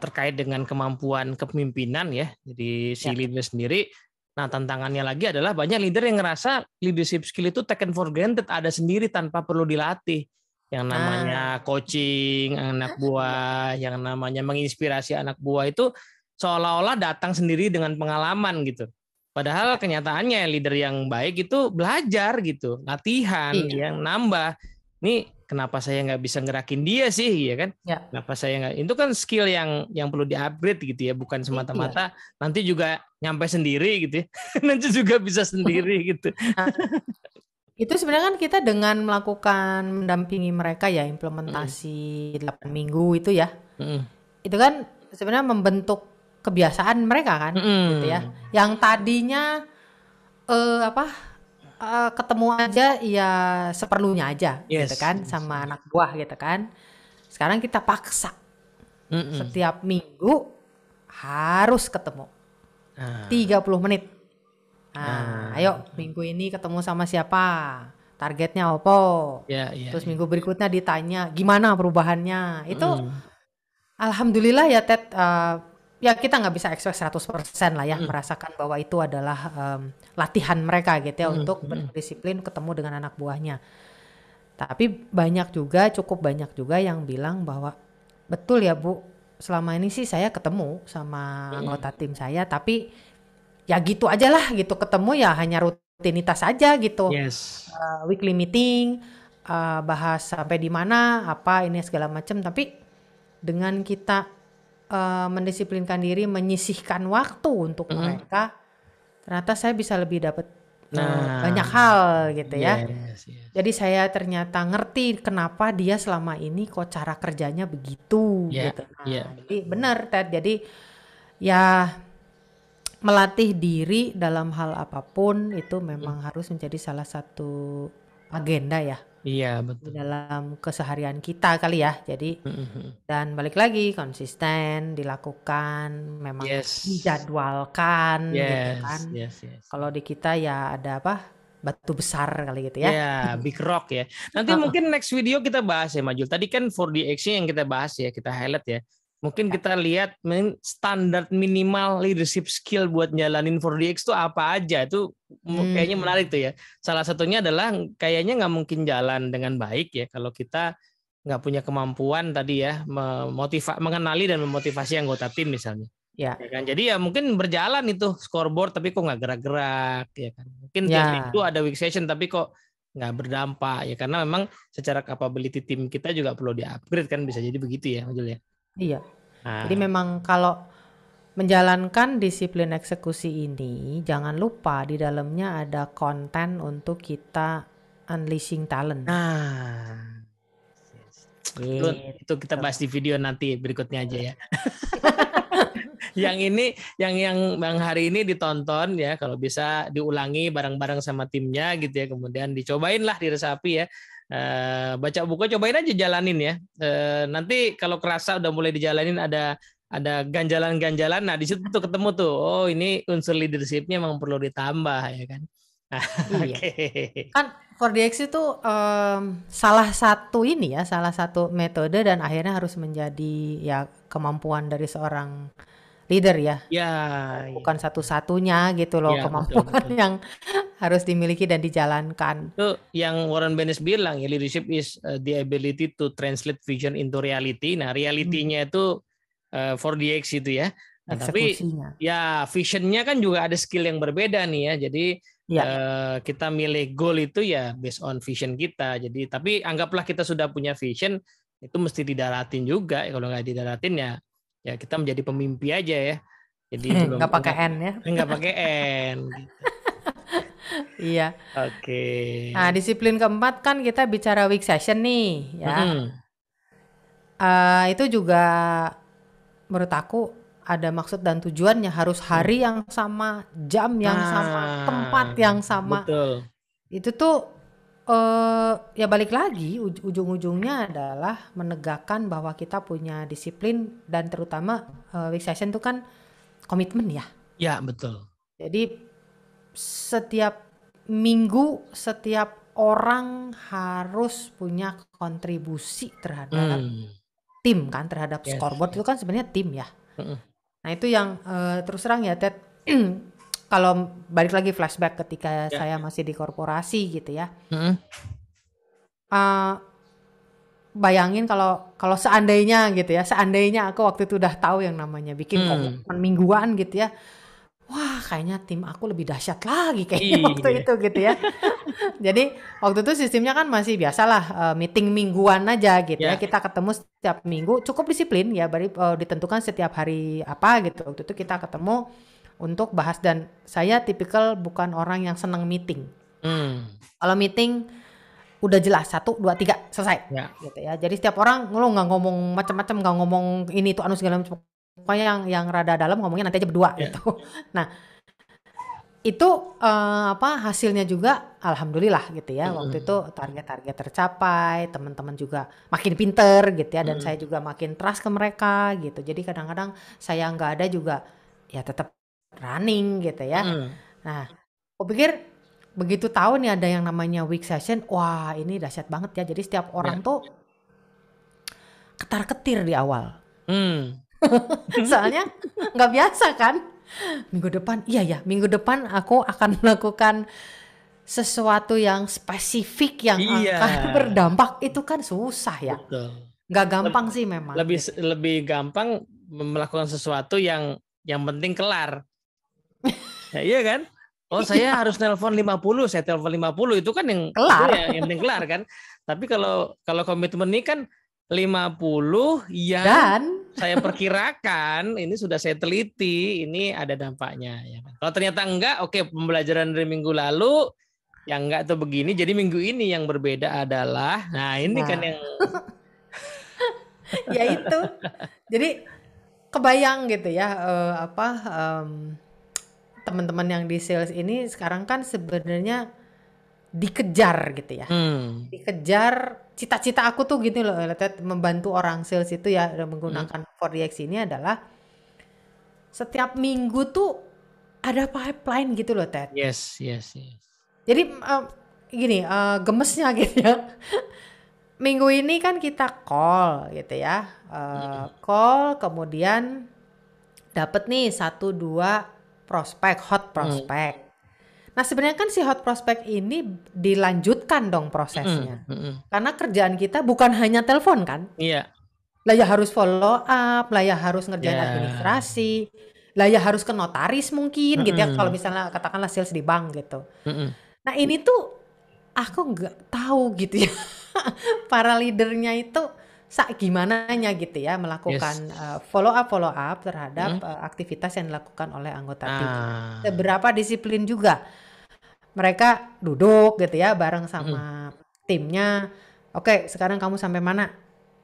B: terkait dengan kemampuan kepemimpinan ya, jadi si leader sendiri. Nah, tantangannya lagi adalah banyak leader yang ngerasa leadership skill itu taken for granted, ada sendiri tanpa perlu dilatih. Yang namanya coaching anak buah, yang namanya menginspirasi anak buah itu seolah-olah datang sendiri dengan pengalaman gitu. Padahal kenyataannya leader yang baik itu belajar gitu, latihan, yang nambah. Nih kenapa saya nggak bisa ngerakin dia sih, ya kan? Kenapa saya nggak? Itu kan skill yang perlu di-upgrade gitu ya, bukan semata-mata nanti juga nyampe sendiri gitu ya, nanti juga bisa sendiri gitu.
A: Itu sebenarnya kan kita dengan melakukan mendampingi mereka ya implementasi 8 minggu itu ya, itu kan sebenarnya membentuk kebiasaan mereka kan, gitu ya. Yang tadinya ketemu aja ya seperlunya aja gitu kan sama anak buah gitu kan. Sekarang kita paksa setiap minggu harus ketemu 30 menit. Ayo minggu ini ketemu sama siapa? Targetnya apa?
B: Ya, ya,
A: Terus
B: ya.
A: minggu berikutnya ditanya gimana perubahannya. Itu
B: Mm.
A: alhamdulillah ya Ted, ya kita nggak bisa expect 100% lah ya
B: Mm.
A: merasakan bahwa itu adalah latihan mereka gitu ya
B: Mm.
A: untuk
B: Mm.
A: berdisiplin ketemu dengan anak buahnya. Tapi cukup banyak juga yang bilang bahwa betul ya Bu, selama ini sih saya ketemu sama anggota tim saya, tapi ya gitu aja lah gitu, ketemu ya hanya rutinitas aja gitu.
B: Yes.
A: Weekly meeting, bahas sampai di mana, apa ini segala macam, tapi dengan kita mendisiplinkan diri, menyisihkan waktu untuk
B: Mm.
A: mereka, ternyata saya bisa lebih dapat banyak
B: Nah,
A: hal gitu ya.
B: yes, yes.
A: Jadi saya ternyata ngerti kenapa dia selama ini kok cara kerjanya begitu
B: Ya,
A: gitu.
B: ya,
A: Nah,
B: benar.
A: jadi benar Ted. Jadi ya melatih diri dalam hal apapun itu memang harus menjadi salah satu agenda ya
B: Iya,
A: di
B: betul.
A: dalam keseharian kita kali ya. Jadi
B: Mm.
A: dan balik lagi konsisten dilakukan, memang
B: Yes.
A: dijadwalkan gitu
B: Yes,
A: kan.
B: yes, yes.
A: Kalau di kita ya ada apa? Batu besar kali gitu ya.
B: Ya, Big Rock ya. Nanti mungkin next video kita bahas ya, Majul. Tadi kan 4DX-nya yang kita bahas ya, kita highlight ya. Mungkin kita lihat standar minimal leadership skill buat jalanin 4DX itu apa aja. Itu kayaknya menarik tuh ya. Salah satunya adalah kayaknya nggak mungkin jalan dengan baik ya kalau kita nggak punya kemampuan tadi ya mengenali dan memotivasi anggota tim misalnya.
A: Ya.
B: Ya kan? Jadi ya mungkin berjalan itu scoreboard tapi kok nggak gerak-gerak ya kan. Mungkin tiap
A: Ya.
B: minggu ada week session tapi kok nggak berdampak ya karena memang secara capability tim kita juga perlu di-upgrade kan, bisa jadi begitu ya, Majul ya.
A: Iya. Jadi memang kalau menjalankan disiplin eksekusi ini jangan lupa di dalamnya ada konten untuk kita unleashing talent.
B: Nah, itu kita bahas di video nanti berikutnya aja ya. Yang ini yang hari ini ditonton ya, kalau bisa diulangi bareng-bareng sama timnya gitu ya, kemudian dicobain lah diresapi ya. Baca buku cobain aja jalanin ya. Nanti kalau kerasa udah mulai dijalanin ada ganjalan-ganjalan, nah di situ tuh ketemu tuh, oh ini unsur leadershipnya memang perlu ditambah ya kan.
A: Iya.
B: Okay.
A: Kan 4DX itu salah satu metode dan akhirnya harus menjadi ya kemampuan dari seorang leader ya.
B: Ya,
A: bukan satu-satunya gitu loh
B: ya,
A: kemampuan
B: betul.
A: yang harus dimiliki dan dijalankan.
B: Itu yang Warren Bennis bilang ya, leadership is the ability to translate vision into reality. Nah, realitinya itu 4DX itu ya. Nah, tapi ya visionnya kan juga ada skill yang berbeda nih ya. Jadi kita milih goal itu ya based on vision kita. Jadi tapi anggaplah kita sudah punya vision, itu mesti didaratin juga. Kalau nggak didaratin ya kita menjadi pemimpi aja ya. Jadi belum
A: nggak pakai N ya.
B: Nggak pakai N. Gitu.
A: Iya.
B: Oke.
A: Nah, disiplin keempat kan kita bicara week session nih ya. Itu juga menurut aku ada maksud dan tujuannya, harus hari yang sama, jam yang sama, tempat yang sama.
B: Betul.
A: Itu tuh ya balik lagi ujung-ujungnya adalah menegakkan bahwa kita punya disiplin dan terutama week session itu kan komitmen ya.
B: Ya, betul.
A: Jadi setiap minggu setiap orang harus punya kontribusi terhadap tim kan, terhadap scoreboard itu kan sebenarnya tim ya. Nah itu yang terus terang ya Ted, kalau balik lagi flashback ketika saya masih di korporasi gitu ya. Bayangin kalau seandainya gitu ya, seandainya aku waktu itu udah tahu yang namanya bikin komitmen mingguan gitu ya. Wah, kayaknya tim aku lebih dahsyat lagi kayaknya waktu itu gitu ya. Jadi waktu itu sistemnya kan masih biasalah meeting mingguan aja gitu ya. Kita ketemu setiap minggu, cukup disiplin ya, baru ditentukan setiap hari apa gitu. Waktu itu kita ketemu untuk bahas dan saya tipikal bukan orang yang senang meeting. Kalau meeting udah jelas 1, 2, 3 selesai gitu ya. Jadi setiap orang nggak ngomong macam-macam, nggak ngomong ini itu anu segala macam. Pokoknya yang rada dalam ngomongnya nanti aja berdua gitu. Nah itu hasilnya juga alhamdulillah gitu ya. Waktu itu target-target tercapai, teman-teman juga makin pinter gitu ya, dan saya juga makin trust ke mereka gitu. Jadi kadang-kadang saya nggak ada juga ya tetap running gitu ya. Nah Aku pikir begitu tahu nih ada yang namanya week session, wah ini dahsyat banget ya. Jadi setiap
B: Ya.
A: orang tuh ketar-ketir di awal.
B: Hmm.
A: Soalnya nggak biasa kan. Minggu depan, iya ya, minggu depan aku akan melakukan sesuatu yang spesifik yang
B: Iya,
A: akan berdampak. Itu kan susah ya.
B: betul.
A: Nggak gampang
B: Leb-
A: sih memang
B: Lebih
A: gitu.
B: lebih gampang melakukan sesuatu yang penting kelar. Ya, iya kan? Oh, saya
A: Iya,
B: harus nelpon 50, saya telepon 50 itu kan itu
A: kelar.
B: yang penting kelar kan. Tapi kalau kalau komitmen ini kan 50 yang
A: Dan
B: saya perkirakan ini sudah saya teliti, ini ada dampaknya ya kan. Kalau ternyata enggak, oke, pembelajaran dari minggu lalu yang enggak tuh begini, jadi minggu ini yang berbeda adalah, nah ini kan
A: nah,
B: yang
A: ya itu. Jadi kebayang gitu ya, teman-teman yang di sales ini sekarang kan sebenarnya dikejar gitu ya.
B: hmm,
A: Dikejar cita-cita aku tuh gini loh, Ted, membantu orang sales itu ya dan
B: hmm,
A: menggunakan 4DX ini adalah setiap minggu tuh ada pipeline gitu loh, Ted.
B: yes, yes, yes.
A: Jadi gini, gemesnya gitu ya. Minggu ini kan kita call gitu ya.
B: Hmm,
A: Call kemudian dapat nih satu dua prospek, hot
B: hmm,
A: prospek. Nah, sebenarnya kan si hot prospect ini dilanjutkan dong
B: hmm,
A: prosesnya.
B: hmm, hmm.
A: Karena kerjaan kita bukan hanya telepon kan.
B: Iya,
A: Lah ya harus follow up, lah ya harus ngerjain
B: ya.
A: administrasi, lah ya harus ke notaris mungkin gitu ya kalau
B: Mm-mm.
A: misalnya katakanlah sales di bank gitu.
B: Mm-mm.
A: Nah, ini tuh aku nggak tahu gitu ya. Para leadernya itu gimananya gitu ya
B: Yes.
A: melakukan follow up terhadap
B: Mm.
A: aktivitas yang dilakukan oleh anggota tim.
B: Ah.
A: Seberapa disiplin juga mereka duduk gitu ya bareng
B: Mm-mm.
A: sama timnya. Oke, sekarang kamu sampai mana?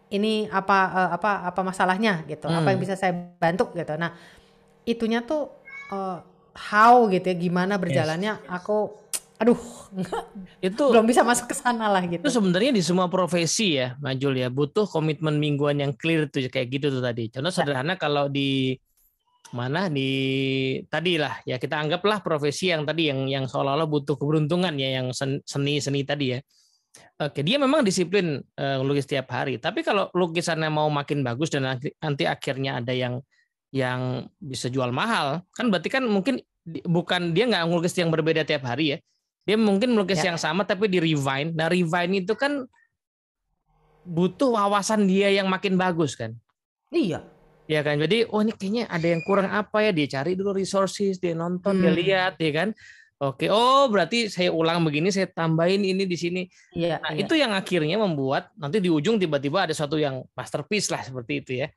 A: Ini apa masalahnya gitu? Apa yang
B: Mm.
A: bisa saya bantu gitu. Nah, itunya tuh eh, how gitu ya gimana
B: Yes.
A: berjalannya aku aduh
B: Itu
A: belum bisa masuk ke sana lah
B: itu
A: gitu.
B: sebenarnya di semua profesi ya, Majul ya, butuh komitmen mingguan yang clear tuh kayak gitu tuh tadi. Contoh
A: Ya,
B: sederhana kalau di mana di tadi lah ya kita anggaplah profesi yang tadi yang seolah-olah butuh keberuntungan ya yang seni tadi ya. Oke, dia memang disiplin lukis tiap hari. Tapi kalau lukisannya mau makin bagus dan nanti akhirnya ada yang bisa jual mahal, kan berarti kan mungkin bukan dia nggak ngelukis yang berbeda tiap hari ya. Dia mungkin melukis
A: ya,
B: yang sama tapi di refine. Nah, refine itu kan butuh wawasan dia yang makin bagus kan.
A: iya.
B: Ya kan. Jadi, oh ini kayaknya ada yang kurang apa ya, dia cari dulu resources, dia nonton, dia
A: Hmm,
B: lihat ya kan. Oke, oh berarti saya ulang begini, saya tambahin ini di sini.
A: iya,
B: Nah,
A: iya,
B: itu yang akhirnya membuat nanti di ujung tiba-tiba ada sesuatu yang masterpiece lah seperti itu ya.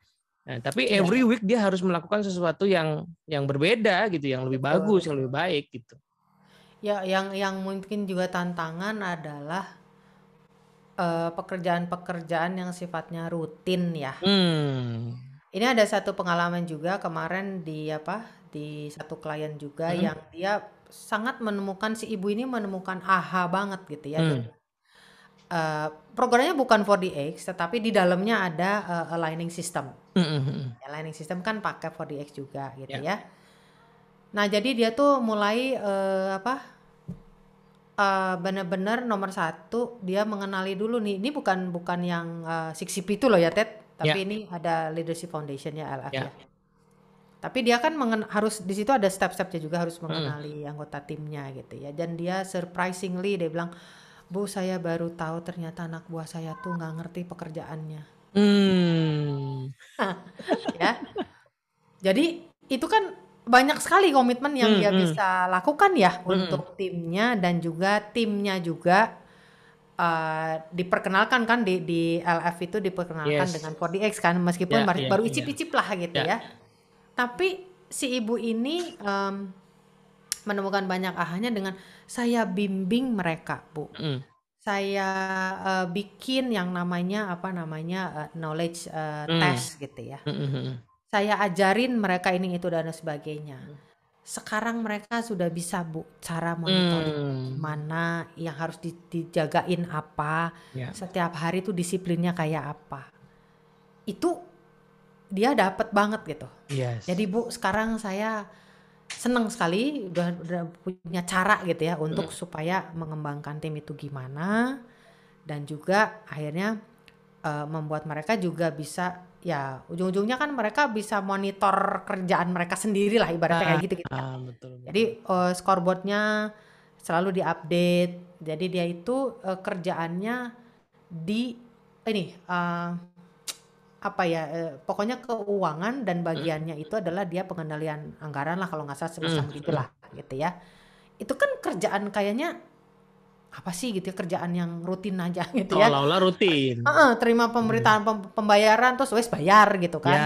B: Nah, tapi
A: iya,
B: every week dia harus melakukan sesuatu yang berbeda gitu, yang lebih
A: betul.
B: bagus, yang lebih baik gitu.
A: Ya, yang mungkin juga tantangan adalah pekerjaan-pekerjaan yang sifatnya rutin ya.
B: Hmm.
A: Ini ada satu pengalaman juga kemarin di apa, di satu klien juga
B: Hmm.
A: yang dia sangat menemukan si ibu ini menemukan aha banget gitu ya. Dia
B: Hmm.
A: programnya bukan 4DX tetapi di dalamnya ada aligning system.
B: Hmm.
A: Aligning system kan pakai 4DX juga gitu
B: Ya.
A: ya. Nah, jadi dia tuh mulai bener-bener nomor satu dia mengenali dulu nih. Ini bukan bukan yang 6CP itu loh ya Ted,
B: Ya.
A: tapi ini ada Leadership Foundation ya LF ya.
B: Ya.
A: Tapi dia kan harus di situ ada step-stepnya juga harus
B: Hmm.
A: mengenali anggota timnya gitu ya. Dan dia surprisingly dia bilang, Bu saya baru tahu ternyata anak buah saya tuh nggak ngerti pekerjaannya.
B: Hmm.
A: Ya, jadi itu kan banyak sekali komitmen yang
B: Hmm.
A: dia
B: Hmm.
A: bisa lakukan ya
B: Hmm.
A: untuk timnya dan juga timnya juga diperkenalkan kan di LF itu diperkenalkan
B: Yes.
A: dengan 4DX kan meskipun
B: Ya. Ya.
A: baru
B: Ya.
A: icip-icip lah gitu
B: Ya.
A: ya. Tapi si ibu ini menemukan banyak ahanya dengan saya bimbing mereka, Bu.
B: Hmm.
A: Saya bikin yang namanya apa namanya knowledge
B: Hmm.
A: test gitu ya.
B: Hmm. Hmm.
A: Saya ajarin mereka ini itu dan sebagainya. Sekarang mereka sudah bisa Bu cara monitoring
B: Hmm.
A: gimana yang harus dijagain apa,
B: Ya.
A: setiap hari tuh disiplinnya kayak apa. Itu dia dapat banget gitu.
B: Yes.
A: Jadi Bu sekarang saya seneng sekali udah punya cara gitu ya untuk supaya mengembangkan tim itu gimana, dan juga akhirnya membuat mereka juga bisa ya ujung-ujungnya kan mereka bisa monitor kerjaan mereka sendiri lah ibaratnya kayak gitu gitu ya.
B: Betul
A: Jadi
B: betul.
A: scoreboardnya selalu diupdate. Jadi dia itu kerjaannya di ini apa ya pokoknya keuangan dan bagiannya itu adalah dia pengendalian anggaran lah kalau nggak salah semacam gitulah gitu ya. Itu kan kerjaan kayaknya apa sih gitu ya, kerjaan yang rutin aja gitu ya.
B: Seolah-olah rutin.
A: Terima pemberitaan pembayaran terus wes bayar gitu
B: Ya,
A: kan.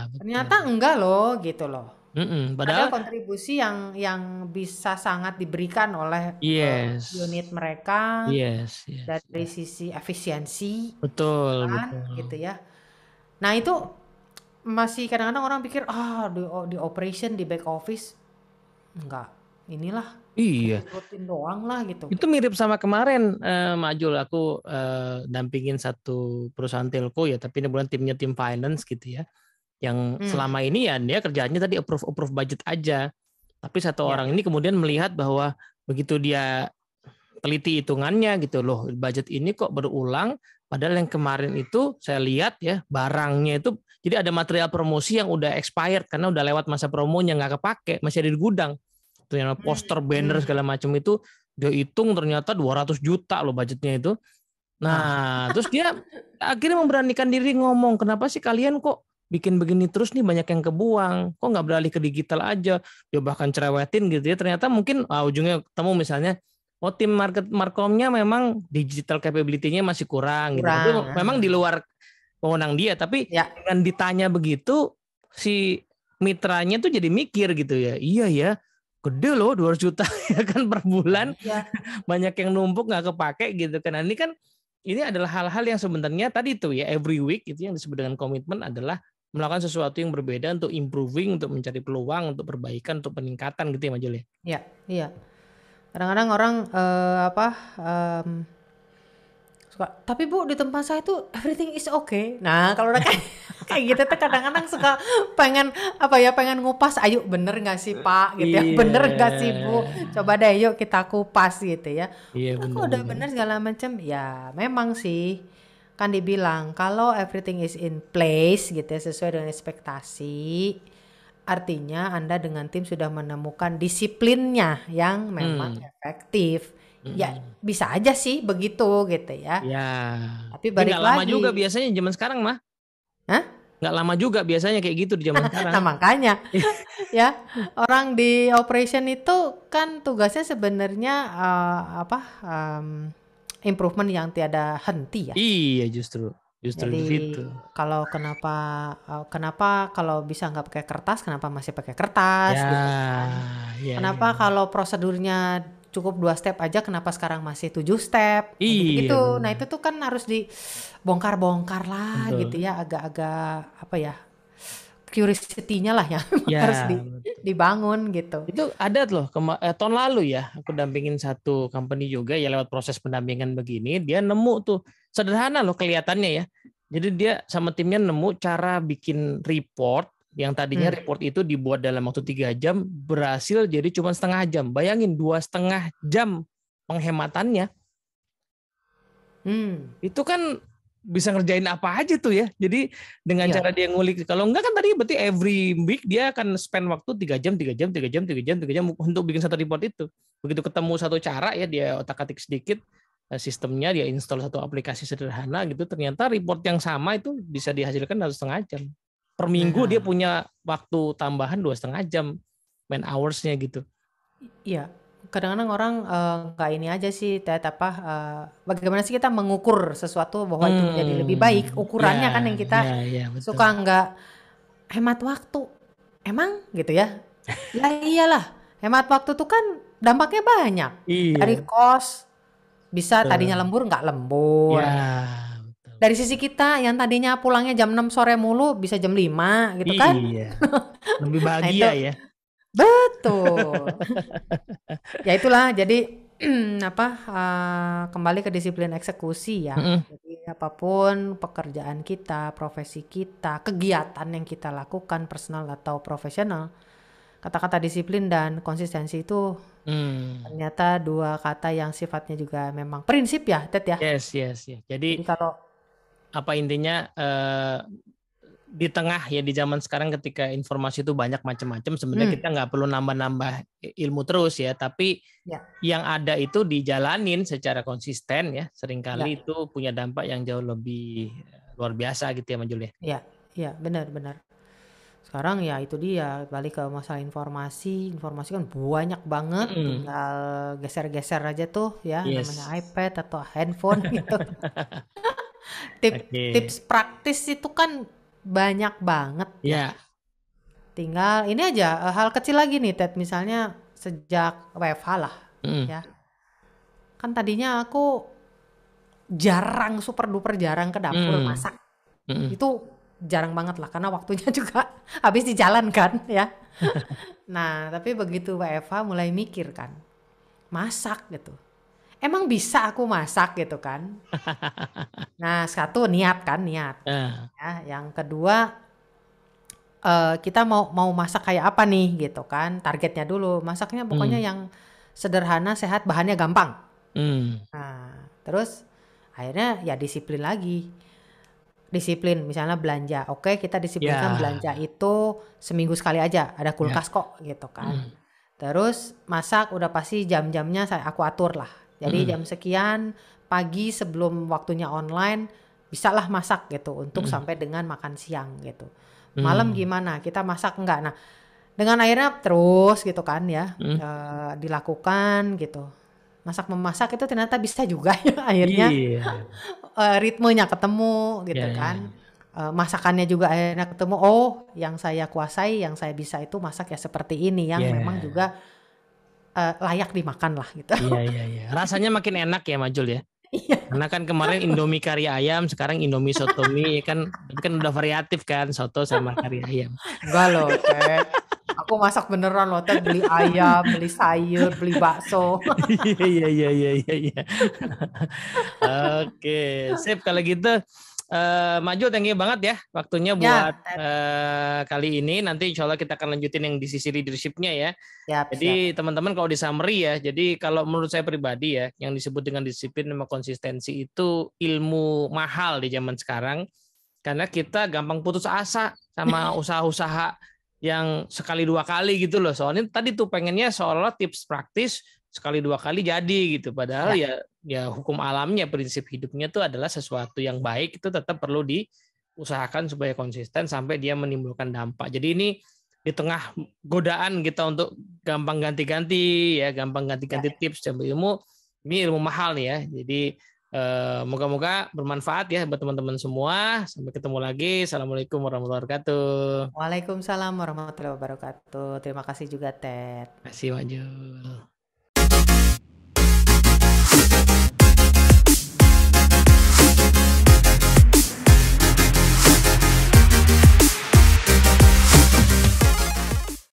B: betul.
A: Ternyata enggak loh gitu loh. Ada
B: Padahal
A: kontribusi yang bisa sangat diberikan oleh
B: yes.
A: unit mereka
B: Yes, yes,
A: dari
B: yes.
A: sisi efisiensi
B: Betul,
A: kan gitu
B: betul.
A: ya. Nah itu masih kadang-kadang orang pikir di operation di back office enggak inilah
B: Iya,
A: rutin doang lah gitu.
B: itu mirip sama kemarin Mak Jul, aku dampingin satu perusahaan telco ya, tapi ini bukan timnya tim finance gitu ya. Yang
A: Hmm,
B: selama ini ya dia kerjaannya tadi approve budget aja. Tapi satu
A: ya.
B: orang ini kemudian melihat bahwa begitu dia teliti hitungannya gitu loh, budget ini kok berulang, padahal yang kemarin itu saya lihat ya barangnya itu jadi ada material promosi yang udah expired karena udah lewat masa promonya nggak kepake, masih ada di gudang. Ternyata poster, banner
A: Hmm.
B: segala macam itu dia hitung ternyata 200 juta loh budgetnya itu.
A: Nah,
B: Nah, terus dia akhirnya memberanikan diri ngomong, kenapa sih kalian kok bikin begini terus nih, banyak yang kebuang, kok nggak beralih ke digital aja. Dia bahkan cerewetin gitu ya, ternyata mungkin ujungnya ketemu misalnya, oh tim markomnya memang digital capability-nya masih kurang gitu, tapi
A: kurang.
B: memang di luar wewenang dia, tapi
A: Ya.
B: dengan ditanya begitu si mitranya tuh jadi mikir gitu ya, iya ya, gede loh 200 juta ya kan per bulan,
A: Ya.
B: banyak yang numpuk nggak kepake gitu kan. Nah, ini adalah hal-hal yang sebenarnya tadi tuh ya, every week itu yang disebut dengan komitmen adalah melakukan sesuatu yang berbeda untuk improving, untuk mencari peluang, untuk perbaikan, untuk peningkatan gitu ya Mas Jul ya.
A: Ya, iya. Kadang-kadang orang apa suka, tapi Bu di tempat saya tuh everything is okay. Nah kalau udah kayak kayak gitu tuh kadang-kadang suka pengen apa ya pengen ngupas. Ayo bener nggak sih Pak gitu ya,
B: Iya.
A: bener nggak sih Bu? Coba deh yuk kita kupas gitu ya.
B: Iya
A: Udah kok udah
B: benar-benar.
A: bener segala macam. Ya memang sih kan dibilang kalau everything is in place gitu ya sesuai dengan ekspektasi. Artinya Anda dengan tim sudah menemukan disiplinnya yang memang efektif. Ya bisa aja sih begitu gitu ya.
B: Ya.
A: Tapi
B: Tapi
A: balik
B: nggak lama juga
A: lagi.
B: biasanya zaman sekarang mah.
A: Hah?
B: Nggak lama juga biasanya kayak gitu di zaman sekarang.
A: Nah makanya ya orang di operation itu kan tugasnya sebenarnya apa improvement yang tiada henti ya.
B: Iya justru. Justru di
A: Jadi
B: situ.
A: kalau kenapa kalau bisa nggak pakai kertas, kenapa masih pakai kertas
B: Ya,
A: gitu kan?
B: ya, ya.
A: Kenapa kalau prosedurnya cukup 2 step aja, kenapa sekarang masih 7 step? Kayak
B: Iya
A: gitu-gitu. Nah
B: benar.
A: itu tuh kan harus dibongkar-bongkar lah gitu
B: Betul.
A: ya, agak-agak apa ya, curiosity-nya lah yang harus
B: Ya, betul.
A: dibangun gitu.
B: Itu ada loh tahun lalu ya, aku dampingin satu company juga ya, lewat proses pendampingan begini dia nemu tuh sederhana loh kelihatannya ya. Jadi dia sama timnya nemu cara bikin report yang tadinya
A: Hmm.
B: report itu dibuat dalam waktu 3 jam berhasil jadi cuma setengah jam. Bayangin 2,5 jam penghematannya.
A: Hmm.
B: Itu kan bisa ngerjain apa aja tuh ya. Jadi dengan
A: Iya.
B: cara dia ngulik, kalau enggak kan tadi berarti every week dia akan spend waktu 3 jam, 3 jam, 3 jam, 3 jam, 3 jam untuk bikin satu report itu. Begitu ketemu satu cara ya, dia otak-atik sedikit sistemnya, dia install satu aplikasi sederhana gitu, ternyata report yang sama itu bisa dihasilkan dalam setengah jam. Per minggu dia
A: Nah,
B: punya waktu tambahan 2,5 jam man hours-nya gitu.
A: iya. Kadang-kadang orang nggak ini aja sih, apa bagaimana sih kita mengukur sesuatu bahwa itu menjadi lebih baik.
B: Ya,
A: Ukurannya kan yang kita
B: ya, ya betul.
A: suka nggak hemat waktu. Emang gitu ya? Lah iyalah, hemat waktu tuh kan dampaknya banyak. Dari
B: Iya,
A: kos bisa tadinya
B: betul.
A: lembur nggak lembur.
B: Ya, betul.
A: Dari sisi kita yang tadinya pulangnya jam 6 sore mulu bisa jam 5 gitu kan.
B: Iya, lebih
A: Nah itu
B: bahagia ya.
A: betul. Ya itulah jadi apa kembali ke disiplin eksekusi ya.
B: Mm-mm.
A: Jadi apapun pekerjaan kita, profesi kita, kegiatan yang kita lakukan personal atau profesional, kata-kata disiplin dan konsistensi itu ternyata dua kata yang sifatnya juga memang prinsip ya, Ted ya.
B: Yes. Jadi
A: kalau
B: apa intinya di tengah ya di zaman sekarang ketika informasi itu banyak macam-macam, sebenarnya kita nggak perlu nambah-nambah ilmu terus ya, tapi yang ada itu dijalanin secara konsisten ya, seringkali itu punya dampak yang jauh lebih luar biasa gitu ya Majul ya.
A: Iya, benar. Sekarang ya itu dia, balik ke masalah informasi kan banyak banget, tinggal geser-geser aja tuh ya, namanya iPad atau handphone gitu. Tips praktis itu kan banyak banget ya. Tinggal ini aja hal kecil lagi nih Ted, misalnya sejak WFH lah ya. Kan tadinya aku super duper jarang ke dapur masak. Itu jarang banget lah karena waktunya juga habis di jalan kan ya. Nah, tapi begitu WFH mulai mikir kan, masak gitu. Emang bisa aku masak gitu kan? Nah, satu niat. Ya, yang kedua kita mau masak kayak apa nih gitu kan? Targetnya dulu. Masaknya pokoknya yang sederhana, sehat, bahannya gampang. Nah, terus akhirnya ya disiplin lagi. Disiplin misalnya belanja. Oke, kita disiplinkan belanja itu seminggu sekali aja. Ada kulkas kok gitu kan. Terus masak udah pasti jam-jamnya aku atur lah. Jadi jam sekian pagi sebelum waktunya online bisalah masak gitu untuk sampai dengan makan siang gitu. Malam gimana? Kita masak enggak? Nah, dengan akhirnya terus gitu kan ya dilakukan gitu. Masak-memasak itu ternyata bisa juga ya akhirnya. Ritmenya ketemu gitu kan. Masakannya juga akhirnya ketemu. Oh, yang saya kuasai, yang saya bisa itu masak ya seperti ini yang memang juga layak dimakan lah gitu.
B: Iya. Rasanya makin enak ya Majul ya. Karena kan kemarin Indomie kari ayam, sekarang Indomie soto mie kan udah variatif kan, soto sama kari ayam.
A: Enggak loh, Ted. Aku masak beneran loh, Ted. Beli ayam, beli sayur, beli bakso.
B: Iya. Oke, sip kalau gitu. Maju, thank you banget ya waktunya buat kali ini. Nanti insya Allah kita akan lanjutin yang di sisi leadership-nya ya. Jadi teman-teman kalau di summary ya, jadi kalau menurut saya pribadi ya, yang disebut dengan disiplin sama konsistensi itu ilmu mahal di zaman sekarang. Karena kita gampang putus asa sama usaha-usaha yang sekali dua kali gitu loh. Soalnya tadi tuh pengennya seolah tips praktis sekali dua kali jadi gitu. Padahal ya hukum alamnya, prinsip hidupnya itu adalah sesuatu yang baik itu tetap perlu diusahakan supaya konsisten sampai dia menimbulkan dampak. Jadi ini di tengah godaan kita untuk gampang ganti-ganti tips dan ilmu, ini ilmu mahal nih ya. Jadi moga-moga bermanfaat ya buat teman-teman semua. Sampai ketemu lagi. Assalamualaikum warahmatullahi wabarakatuh.
A: Waalaikumsalam warahmatullahi wabarakatuh. Terima kasih juga, Ted.
B: Terima kasih, Majul.